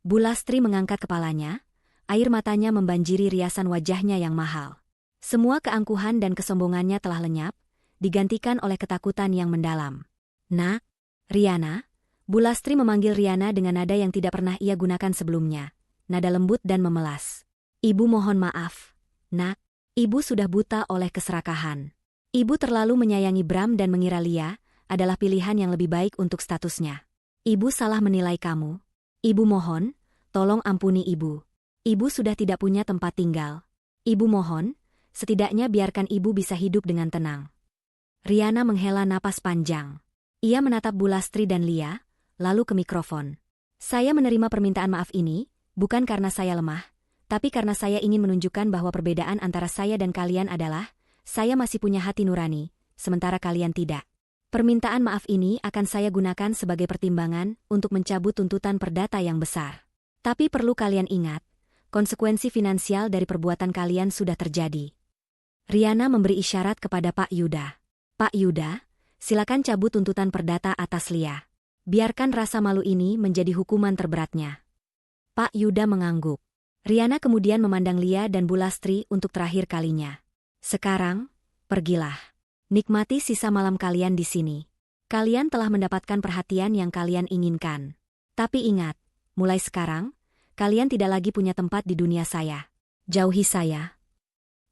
Bulastri mengangkat kepalanya, air matanya membanjiri riasan wajahnya yang mahal. Semua keangkuhan dan kesombongannya telah lenyap, digantikan oleh ketakutan yang mendalam. "Nak, Riana," Bulastri memanggil Riana dengan nada yang tidak pernah ia gunakan sebelumnya, nada lembut dan memelas. "Ibu mohon maaf, Nak. Ibu sudah buta oleh keserakahan. Ibu terlalu menyayangi Bram dan mengira Lia adalah pilihan yang lebih baik untuk statusnya. Ibu salah menilai kamu. Ibu mohon, tolong ampuni Ibu. Ibu sudah tidak punya tempat tinggal. Ibu mohon, setidaknya biarkan Ibu bisa hidup dengan tenang." Riana menghela napas panjang. Ia menatap Bulastri dan Lia, lalu ke mikrofon. "Saya menerima permintaan maaf ini, bukan karena saya lemah, tapi karena saya ingin menunjukkan bahwa perbedaan antara saya dan kalian adalah, saya masih punya hati nurani, sementara kalian tidak. Permintaan maaf ini akan saya gunakan sebagai pertimbangan untuk mencabut tuntutan perdata yang besar. Tapi perlu kalian ingat, konsekuensi finansial dari perbuatan kalian sudah terjadi." Riana memberi isyarat kepada Pak Yuda. "Pak Yuda, silakan cabut tuntutan perdata atas Lia. Biarkan rasa malu ini menjadi hukuman terberatnya." Pak Yuda mengangguk. Riana kemudian memandang Lia dan Bulastri untuk terakhir kalinya. "Sekarang, pergilah. Nikmati sisa malam kalian di sini. Kalian telah mendapatkan perhatian yang kalian inginkan. Tapi ingat, mulai sekarang, kalian tidak lagi punya tempat di dunia saya. Jauhi saya."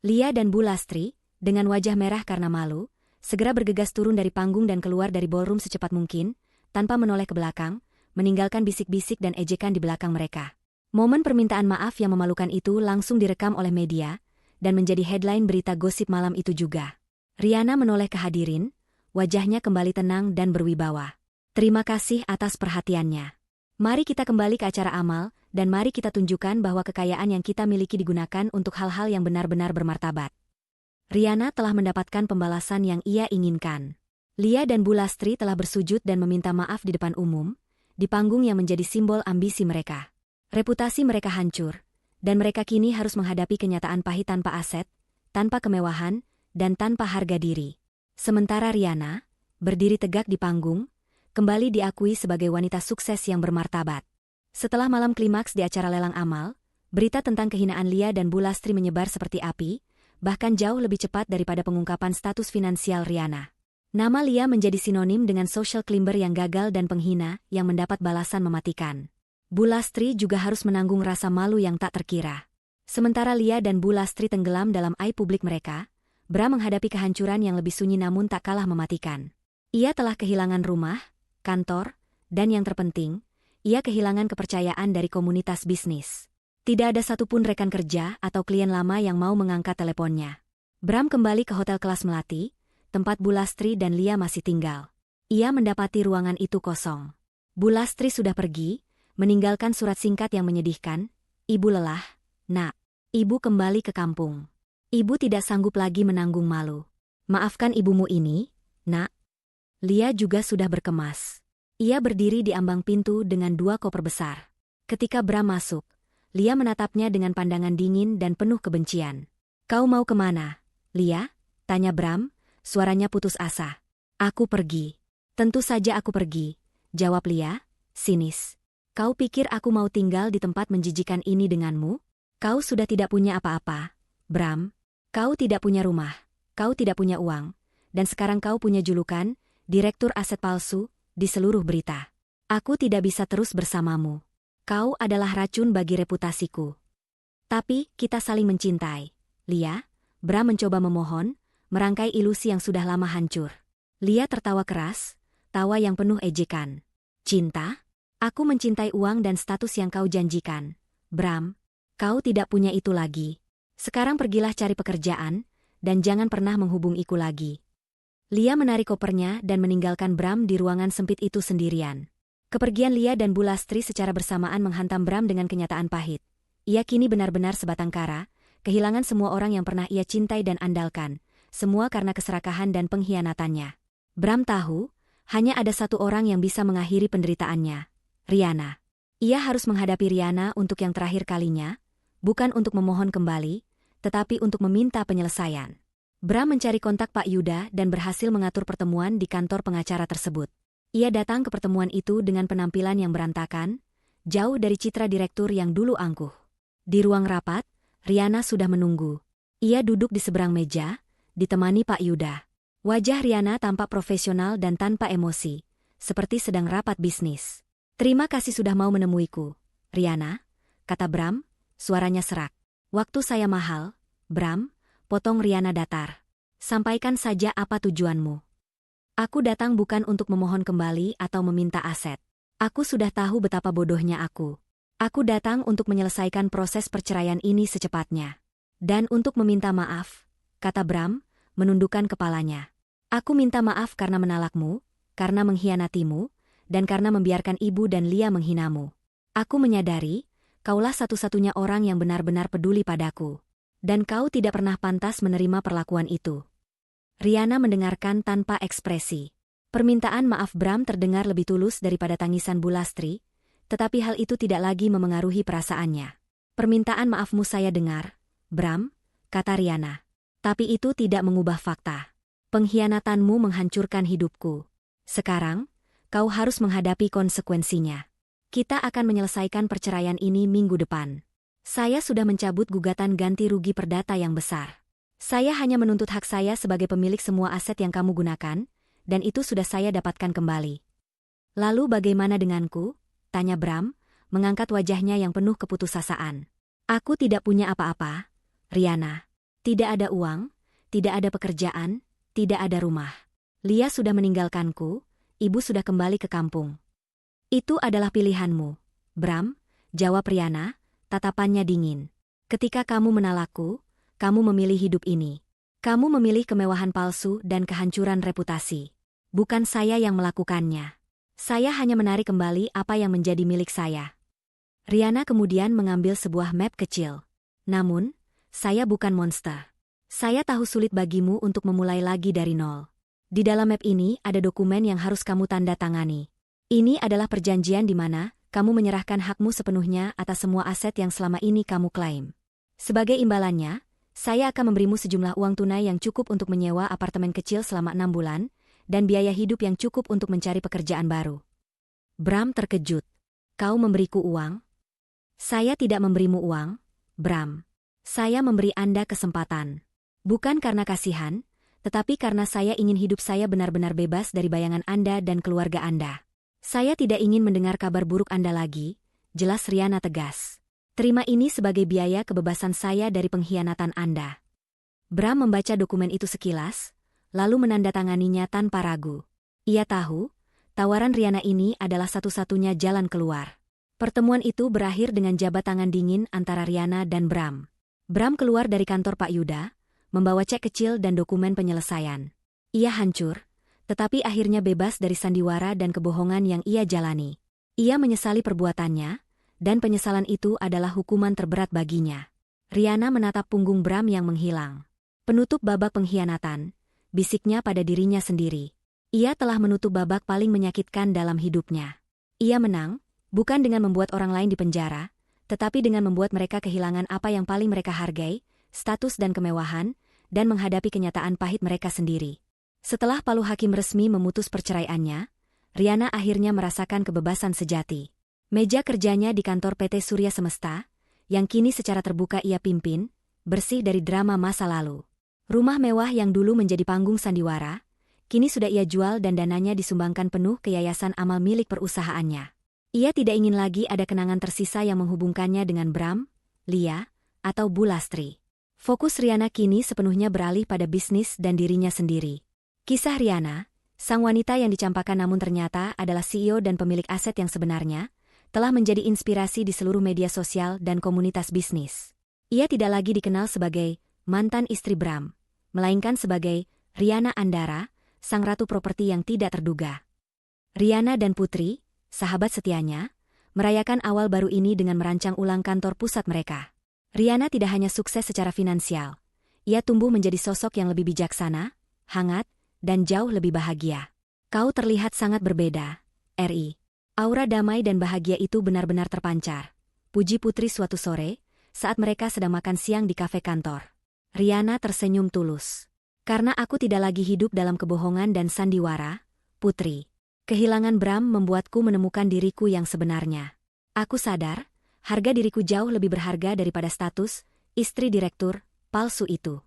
Lia dan Bulastri, dengan wajah merah karena malu, segera bergegas turun dari panggung dan keluar dari ballroom secepat mungkin, tanpa menoleh ke belakang, meninggalkan bisik-bisik dan ejekan di belakang mereka. Momen permintaan maaf yang memalukan itu langsung direkam oleh media, dan menjadi headline berita gosip malam itu juga. Riana menoleh ke hadirin, wajahnya kembali tenang dan berwibawa. "Terima kasih atas perhatiannya. Mari kita kembali ke acara amal, dan mari kita tunjukkan bahwa kekayaan yang kita miliki digunakan untuk hal-hal yang benar-benar bermartabat." Riana telah mendapatkan pembalasan yang ia inginkan. Lia dan Bulastri telah bersujud dan meminta maaf di depan umum, di panggung yang menjadi simbol ambisi mereka. Reputasi mereka hancur, dan mereka kini harus menghadapi kenyataan pahit tanpa aset, tanpa kemewahan, dan tanpa harga diri. Sementara Riana, berdiri tegak di panggung, kembali diakui sebagai wanita sukses yang bermartabat. Setelah malam klimaks di acara lelang amal, berita tentang kehinaan Lia dan Bulastri menyebar seperti api, bahkan jauh lebih cepat daripada pengungkapan status finansial Riana. Nama Lia menjadi sinonim dengan social climber yang gagal dan penghina yang mendapat balasan mematikan. Bulastri juga harus menanggung rasa malu yang tak terkira. Sementara Lia dan Bulastri tenggelam dalam aib publik mereka, Bram menghadapi kehancuran yang lebih sunyi namun tak kalah mematikan. Ia telah kehilangan rumah, kantor, dan yang terpenting, ia kehilangan kepercayaan dari komunitas bisnis. Tidak ada satupun rekan kerja atau klien lama yang mau mengangkat teleponnya. Bram kembali ke hotel kelas melati, tempat Bulastri dan Lia masih tinggal. Ia mendapati ruangan itu kosong. Bulastri sudah pergi, meninggalkan surat singkat yang menyedihkan. "Ibu lelah, Nak. Ibu kembali ke kampung. Ibu tidak sanggup lagi menanggung malu. Maafkan ibumu ini, Nak." Lia juga sudah berkemas. Ia berdiri di ambang pintu dengan 2 koper besar. Ketika Bram masuk, Lia menatapnya dengan pandangan dingin dan penuh kebencian. "Kau mau kemana, Lia?" tanya Bram, suaranya putus asa. "Aku pergi." "Tentu saja aku pergi," jawab Lia, sinis. "Kau pikir aku mau tinggal di tempat menjijikan ini denganmu? Kau sudah tidak punya apa-apa, Bram." Kau tidak punya rumah, kau tidak punya uang, dan sekarang kau punya julukan, Direktur Aset Palsu, di seluruh berita. Aku tidak bisa terus bersamamu. Kau adalah racun bagi reputasiku. Tapi, kita saling mencintai. Lia, Bram mencoba memohon, merangkai ilusi yang sudah lama hancur. Lia tertawa keras, tawa yang penuh ejekan. Cinta? Aku mencintai uang dan status yang kau janjikan. Bram, kau tidak punya itu lagi. Sekarang pergilah cari pekerjaan, dan jangan pernah menghubungiku lagi. Lia menarik kopernya dan meninggalkan Bram di ruangan sempit itu sendirian. Kepergian Lia dan Bulastri secara bersamaan menghantam Bram dengan kenyataan pahit. Ia kini benar-benar sebatang kara, kehilangan semua orang yang pernah ia cintai dan andalkan, semua karena keserakahan dan pengkhianatannya. Bram tahu, hanya ada satu orang yang bisa mengakhiri penderitaannya, Riana. Ia harus menghadapi Riana untuk yang terakhir kalinya, bukan untuk memohon kembali, tetapi untuk meminta penyelesaian. Bram mencari kontak Pak Yuda dan berhasil mengatur pertemuan di kantor pengacara tersebut. Ia datang ke pertemuan itu dengan penampilan yang berantakan, jauh dari citra direktur yang dulu angkuh. Di ruang rapat, Riana sudah menunggu. Ia duduk di seberang meja, ditemani Pak Yuda. Wajah Riana tampak profesional dan tanpa emosi, seperti sedang rapat bisnis. Terima kasih sudah mau menemuiku, Riana, kata Bram, suaranya serak. Waktu saya mahal, Bram, potong Riana datar. Sampaikan saja apa tujuanmu. Aku datang bukan untuk memohon kembali atau meminta aset. Aku sudah tahu betapa bodohnya aku. Aku datang untuk menyelesaikan proses perceraian ini secepatnya. Dan untuk meminta maaf, kata Bram, menundukkan kepalanya. Aku minta maaf karena menalakmu, karena mengkhianatimu, dan karena membiarkan ibu dan Lia menghinamu. Aku menyadari, kaulah satu-satunya orang yang benar-benar peduli padaku. Dan kau tidak pernah pantas menerima perlakuan itu. Riana mendengarkan tanpa ekspresi. Permintaan maaf Bram terdengar lebih tulus daripada tangisan Bulastri, tetapi hal itu tidak lagi memengaruhi perasaannya. Permintaan maafmu saya dengar, Bram, kata Riana. Tapi itu tidak mengubah fakta. Pengkhianatanmu menghancurkan hidupku. Sekarang, kau harus menghadapi konsekuensinya. Kita akan menyelesaikan perceraian ini minggu depan. Saya sudah mencabut gugatan ganti rugi perdata yang besar. Saya hanya menuntut hak saya sebagai pemilik semua aset yang kamu gunakan, dan itu sudah saya dapatkan kembali. Lalu bagaimana denganku? Tanya Bram, mengangkat wajahnya yang penuh keputusasaan. Aku tidak punya apa-apa, Riana. Tidak ada uang, tidak ada pekerjaan, tidak ada rumah. Lia sudah meninggalkanku, ibu sudah kembali ke kampung. Itu adalah pilihanmu, Bram, jawab Riana, tatapannya dingin. Ketika kamu menalakku, kamu memilih hidup ini. Kamu memilih kemewahan palsu dan kehancuran reputasi. Bukan saya yang melakukannya. Saya hanya menarik kembali apa yang menjadi milik saya. Riana kemudian mengambil sebuah map kecil. Namun, saya bukan monster. Saya tahu sulit bagimu untuk memulai lagi dari nol. Di dalam map ini ada dokumen yang harus kamu tanda tangani. Ini adalah perjanjian di mana kamu menyerahkan hakmu sepenuhnya atas semua aset yang selama ini kamu klaim. Sebagai imbalannya, saya akan memberimu sejumlah uang tunai yang cukup untuk menyewa apartemen kecil selama 6 bulan, dan biaya hidup yang cukup untuk mencari pekerjaan baru. Bram terkejut. Kau memberiku uang? Saya tidak memberimu uang, Bram. Saya memberi Anda kesempatan. Bukan karena kasihan, tetapi karena saya ingin hidup saya benar-benar bebas dari bayangan Anda dan keluarga Anda. Saya tidak ingin mendengar kabar buruk Anda lagi, jelas Riana tegas. Terima ini sebagai biaya kebebasan saya dari pengkhianatan Anda. Bram membaca dokumen itu sekilas, lalu menandatanganinya tanpa ragu. Ia tahu, tawaran Riana ini adalah satu-satunya jalan keluar. Pertemuan itu berakhir dengan jabat tangan dingin antara Riana dan Bram. Bram keluar dari kantor Pak Yuda, membawa cek kecil dan dokumen penyelesaian. Ia hancur, tetapi akhirnya bebas dari sandiwara dan kebohongan yang ia jalani. Ia menyesali perbuatannya, dan penyesalan itu adalah hukuman terberat baginya. Riana menatap punggung Bram yang menghilang. Penutup babak pengkhianatan, bisiknya pada dirinya sendiri. Ia telah menutup babak paling menyakitkan dalam hidupnya. Ia menang, bukan dengan membuat orang lain dipenjara, tetapi dengan membuat mereka kehilangan apa yang paling mereka hargai, status dan kemewahan, dan menghadapi kenyataan pahit mereka sendiri. Setelah palu hakim resmi memutus perceraiannya, Riana akhirnya merasakan kebebasan sejati. Meja kerjanya di kantor PT Surya Semesta, yang kini secara terbuka ia pimpin, bersih dari drama masa lalu. Rumah mewah yang dulu menjadi panggung sandiwara, kini sudah ia jual dan dananya disumbangkan penuh ke yayasan amal milik perusahaannya. Ia tidak ingin lagi ada kenangan tersisa yang menghubungkannya dengan Bram, Lia, atau Bu Lastri. Fokus Riana kini sepenuhnya beralih pada bisnis dan dirinya sendiri. Kisah Riana, sang wanita yang dicampakkan namun ternyata adalah CEO dan pemilik aset yang sebenarnya, telah menjadi inspirasi di seluruh media sosial dan komunitas bisnis. Ia tidak lagi dikenal sebagai mantan istri Bram, melainkan sebagai Riana Andara, sang ratu properti yang tidak terduga. Riana dan Putri, sahabat setianya, merayakan awal baru ini dengan merancang ulang kantor pusat mereka. Riana tidak hanya sukses secara finansial, ia tumbuh menjadi sosok yang lebih bijaksana, hangat, dan jauh lebih bahagia. Kau terlihat sangat berbeda, Ri. Aura damai dan bahagia itu benar-benar terpancar. Puji Putri suatu sore, saat mereka sedang makan siang di kafe kantor. Riana tersenyum tulus. Karena aku tidak lagi hidup dalam kebohongan dan sandiwara, Putri. Kehilangan Bram membuatku menemukan diriku yang sebenarnya. Aku sadar, harga diriku jauh lebih berharga daripada status istri direktur palsu itu.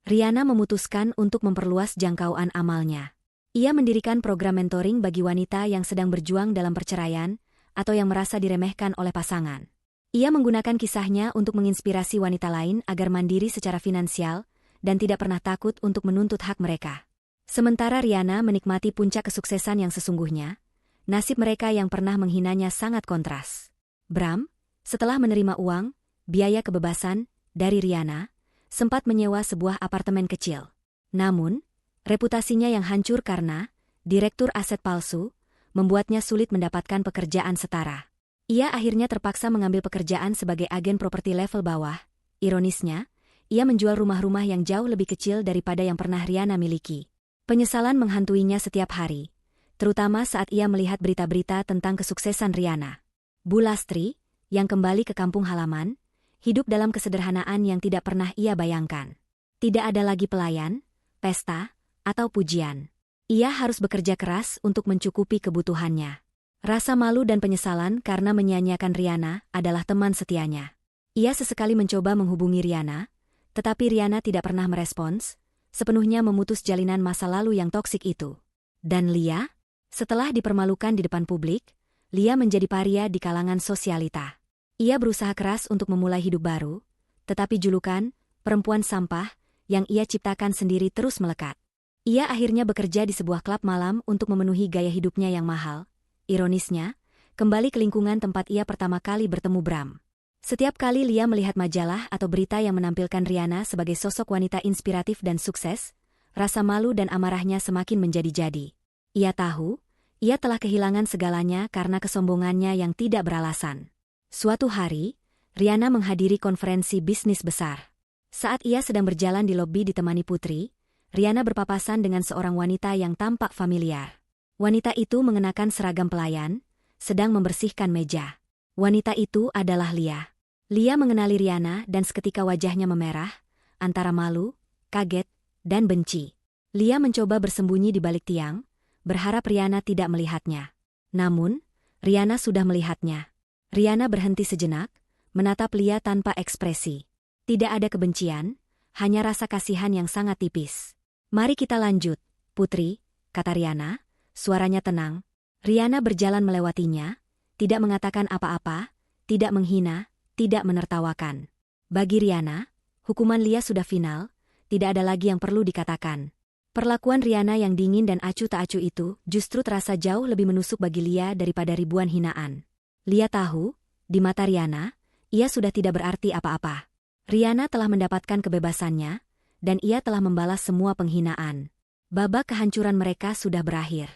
Riana memutuskan untuk memperluas jangkauan amalnya. Ia mendirikan program mentoring bagi wanita yang sedang berjuang dalam perceraian atau yang merasa diremehkan oleh pasangan. Ia menggunakan kisahnya untuk menginspirasi wanita lain agar mandiri secara finansial dan tidak pernah takut untuk menuntut hak mereka. Sementara Riana menikmati puncak kesuksesan yang sesungguhnya, nasib mereka yang pernah menghinanya sangat kontras. Bram, setelah menerima uang, biaya kebebasan, dari Riana, sempat menyewa sebuah apartemen kecil. Namun, reputasinya yang hancur karena direktur aset palsu membuatnya sulit mendapatkan pekerjaan setara. Ia akhirnya terpaksa mengambil pekerjaan sebagai agen properti level bawah. Ironisnya, ia menjual rumah-rumah yang jauh lebih kecil daripada yang pernah Riana miliki. Penyesalan menghantuinya setiap hari, terutama saat ia melihat berita-berita tentang kesuksesan Riana. Bu Lastri, yang kembali ke kampung halaman, hidup dalam kesederhanaan yang tidak pernah ia bayangkan. Tidak ada lagi pelayan, pesta, atau pujian. Ia harus bekerja keras untuk mencukupi kebutuhannya. Rasa malu dan penyesalan karena menyia-nyiakan Riana adalah teman setianya. Ia sesekali mencoba menghubungi Riana, tetapi Riana tidak pernah merespons, sepenuhnya memutus jalinan masa lalu yang toksik itu. Dan Lia? Setelah dipermalukan di depan publik, Lia menjadi paria di kalangan sosialita. Ia berusaha keras untuk memulai hidup baru, tetapi julukan perempuan sampah yang ia ciptakan sendiri terus melekat. Ia akhirnya bekerja di sebuah klub malam untuk memenuhi gaya hidupnya yang mahal. Ironisnya, kembali ke lingkungan tempat ia pertama kali bertemu Bram. Setiap kali Lia melihat majalah atau berita yang menampilkan Riana sebagai sosok wanita inspiratif dan sukses, rasa malu dan amarahnya semakin menjadi-jadi. Ia tahu, ia telah kehilangan segalanya karena kesombongannya yang tidak beralasan. Suatu hari, Riana menghadiri konferensi bisnis besar. Saat ia sedang berjalan di lobi ditemani Putri, Riana berpapasan dengan seorang wanita yang tampak familiar. Wanita itu mengenakan seragam pelayan, sedang membersihkan meja. Wanita itu adalah Lia. Lia mengenali Riana dan seketika wajahnya memerah, antara malu, kaget, dan benci. Lia mencoba bersembunyi di balik tiang, berharap Riana tidak melihatnya. Namun, Riana sudah melihatnya. Riana berhenti sejenak, menatap Lia tanpa ekspresi. Tidak ada kebencian, hanya rasa kasihan yang sangat tipis. "Mari kita lanjut, Putri," kata Riana, suaranya tenang. Riana berjalan melewatinya, tidak mengatakan apa-apa, tidak menghina, tidak menertawakan. Bagi Riana, hukuman Lia sudah final, tidak ada lagi yang perlu dikatakan. Perlakuan Riana yang dingin dan acuh tak acuh itu justru terasa jauh lebih menusuk bagi Lia daripada ribuan hinaan. Lia tahu, di mata Riana, ia sudah tidak berarti apa-apa. Riana telah mendapatkan kebebasannya, dan ia telah membalas semua penghinaan. Babak kehancuran mereka sudah berakhir.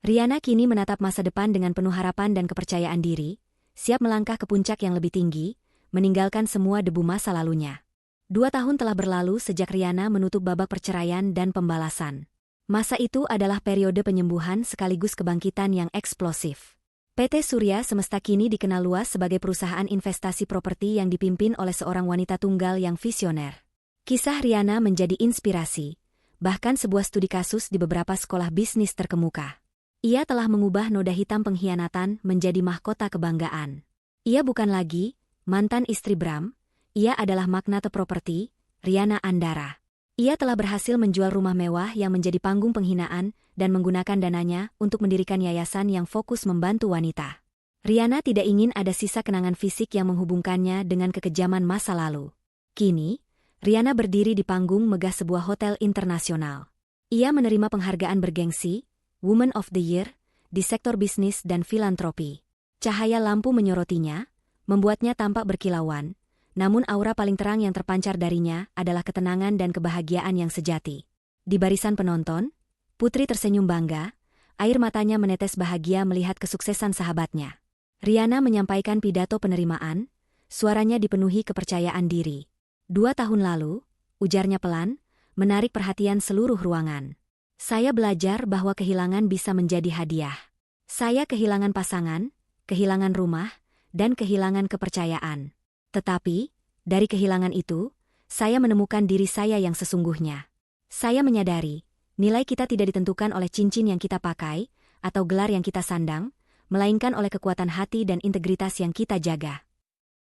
Riana kini menatap masa depan dengan penuh harapan dan kepercayaan diri, siap melangkah ke puncak yang lebih tinggi, meninggalkan semua debu masa lalunya. 2 tahun telah berlalu sejak Riana menutup babak perceraian dan pembalasan. Masa itu adalah periode penyembuhan sekaligus kebangkitan yang eksplosif. PT Surya Semesta kini dikenal luas sebagai perusahaan investasi properti yang dipimpin oleh seorang wanita tunggal yang visioner. Kisah Riana menjadi inspirasi, bahkan sebuah studi kasus di beberapa sekolah bisnis terkemuka. Ia telah mengubah noda hitam pengkhianatan menjadi mahkota kebanggaan. Ia bukan lagi mantan istri Bram, ia adalah magnate properti, Riana Andara. Ia telah berhasil menjual rumah mewah yang menjadi panggung penghinaan dan menggunakan dananya untuk mendirikan yayasan yang fokus membantu wanita. Rihanna tidak ingin ada sisa kenangan fisik yang menghubungkannya dengan kekejaman masa lalu. Kini, Rihanna berdiri di panggung megah sebuah hotel internasional. Ia menerima penghargaan bergengsi, Woman of the Year, di sektor bisnis dan filantropi. Cahaya lampu menyorotinya, membuatnya tampak berkilauan, namun aura paling terang yang terpancar darinya adalah ketenangan dan kebahagiaan yang sejati. Di barisan penonton, Putri tersenyum bangga, air matanya menetes bahagia melihat kesuksesan sahabatnya. Rihanna menyampaikan pidato penerimaan, suaranya dipenuhi kepercayaan diri. 2 tahun lalu, ujarnya pelan, menarik perhatian seluruh ruangan. Saya belajar bahwa kehilangan bisa menjadi hadiah. Saya kehilangan pasangan, kehilangan rumah, dan kehilangan kepercayaan. Tetapi, dari kehilangan itu, saya menemukan diri saya yang sesungguhnya. Saya menyadari, nilai kita tidak ditentukan oleh cincin yang kita pakai, atau gelar yang kita sandang, melainkan oleh kekuatan hati dan integritas yang kita jaga.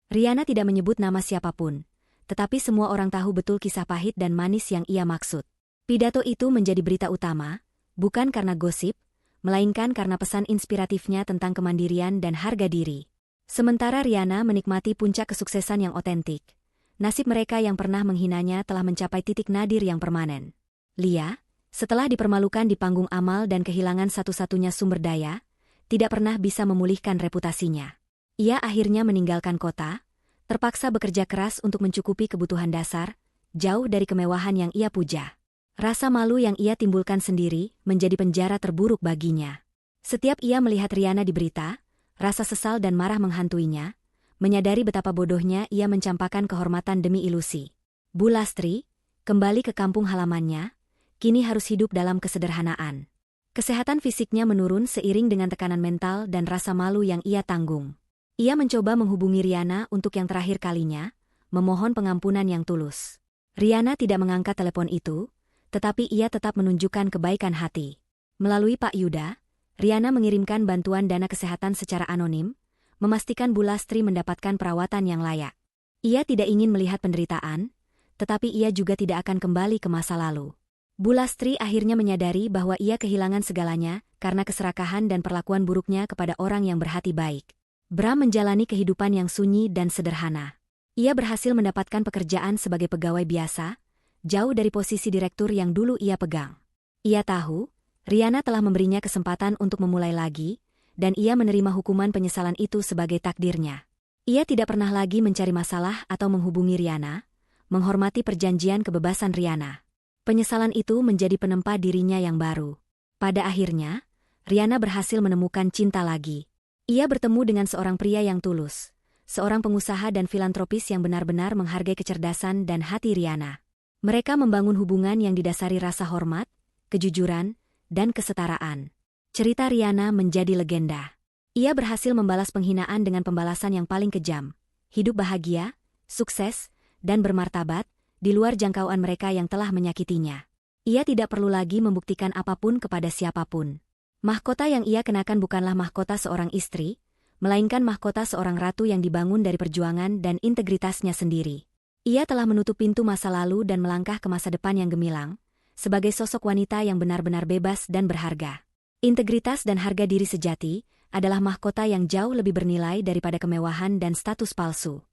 Rihanna tidak menyebut nama siapapun, tetapi semua orang tahu betul kisah pahit dan manis yang ia maksud. Pidato itu menjadi berita utama, bukan karena gosip, melainkan karena pesan inspiratifnya tentang kemandirian dan harga diri. Sementara Rihanna menikmati puncak kesuksesan yang otentik, nasib mereka yang pernah menghinanya telah mencapai titik nadir yang permanen. Lia, setelah dipermalukan di panggung amal dan kehilangan satu-satunya sumber daya, tidak pernah bisa memulihkan reputasinya. Ia akhirnya meninggalkan kota, terpaksa bekerja keras untuk mencukupi kebutuhan dasar, jauh dari kemewahan yang ia puja. Rasa malu yang ia timbulkan sendiri menjadi penjara terburuk baginya. Setiap ia melihat Rihanna di berita, rasa sesal dan marah menghantuinya, menyadari betapa bodohnya ia mencampakkan kehormatan demi ilusi. Bu Lastri, kembali ke kampung halamannya, kini harus hidup dalam kesederhanaan. Kesehatan fisiknya menurun seiring dengan tekanan mental dan rasa malu yang ia tanggung. Ia mencoba menghubungi Rihanna untuk yang terakhir kalinya, memohon pengampunan yang tulus. Rihanna tidak mengangkat telepon itu, tetapi ia tetap menunjukkan kebaikan hati. Melalui Pak Yuda, Rihanna mengirimkan bantuan dana kesehatan secara anonim, memastikan Bu Lastri mendapatkan perawatan yang layak. Ia tidak ingin melihat penderitaan, tetapi ia juga tidak akan kembali ke masa lalu. Bu Lastri akhirnya menyadari bahwa ia kehilangan segalanya karena keserakahan dan perlakuan buruknya kepada orang yang berhati baik. Bram menjalani kehidupan yang sunyi dan sederhana. Ia berhasil mendapatkan pekerjaan sebagai pegawai biasa, jauh dari posisi direktur yang dulu ia pegang. Ia tahu, Rihanna telah memberinya kesempatan untuk memulai lagi, dan ia menerima hukuman penyesalan itu sebagai takdirnya. Ia tidak pernah lagi mencari masalah atau menghubungi Rihanna, menghormati perjanjian kebebasan Rihanna. Penyesalan itu menjadi penempa dirinya yang baru. Pada akhirnya, Rihanna berhasil menemukan cinta lagi. Ia bertemu dengan seorang pria yang tulus, seorang pengusaha dan filantropis yang benar-benar menghargai kecerdasan dan hati Rihanna. Mereka membangun hubungan yang didasari rasa hormat, kejujuran, dan kesetaraan. Cerita Rihanna menjadi legenda. Ia berhasil membalas penghinaan dengan pembalasan yang paling kejam, hidup bahagia, sukses, dan bermartabat, di luar jangkauan mereka yang telah menyakitinya. Ia tidak perlu lagi membuktikan apapun kepada siapapun. Mahkota yang ia kenakan bukanlah mahkota seorang istri, melainkan mahkota seorang ratu yang dibangun dari perjuangan dan integritasnya sendiri. Ia telah menutup pintu masa lalu dan melangkah ke masa depan yang gemilang, sebagai sosok wanita yang benar-benar bebas dan berharga. Integritas dan harga diri sejati adalah mahkota yang jauh lebih bernilai daripada kemewahan dan status palsu.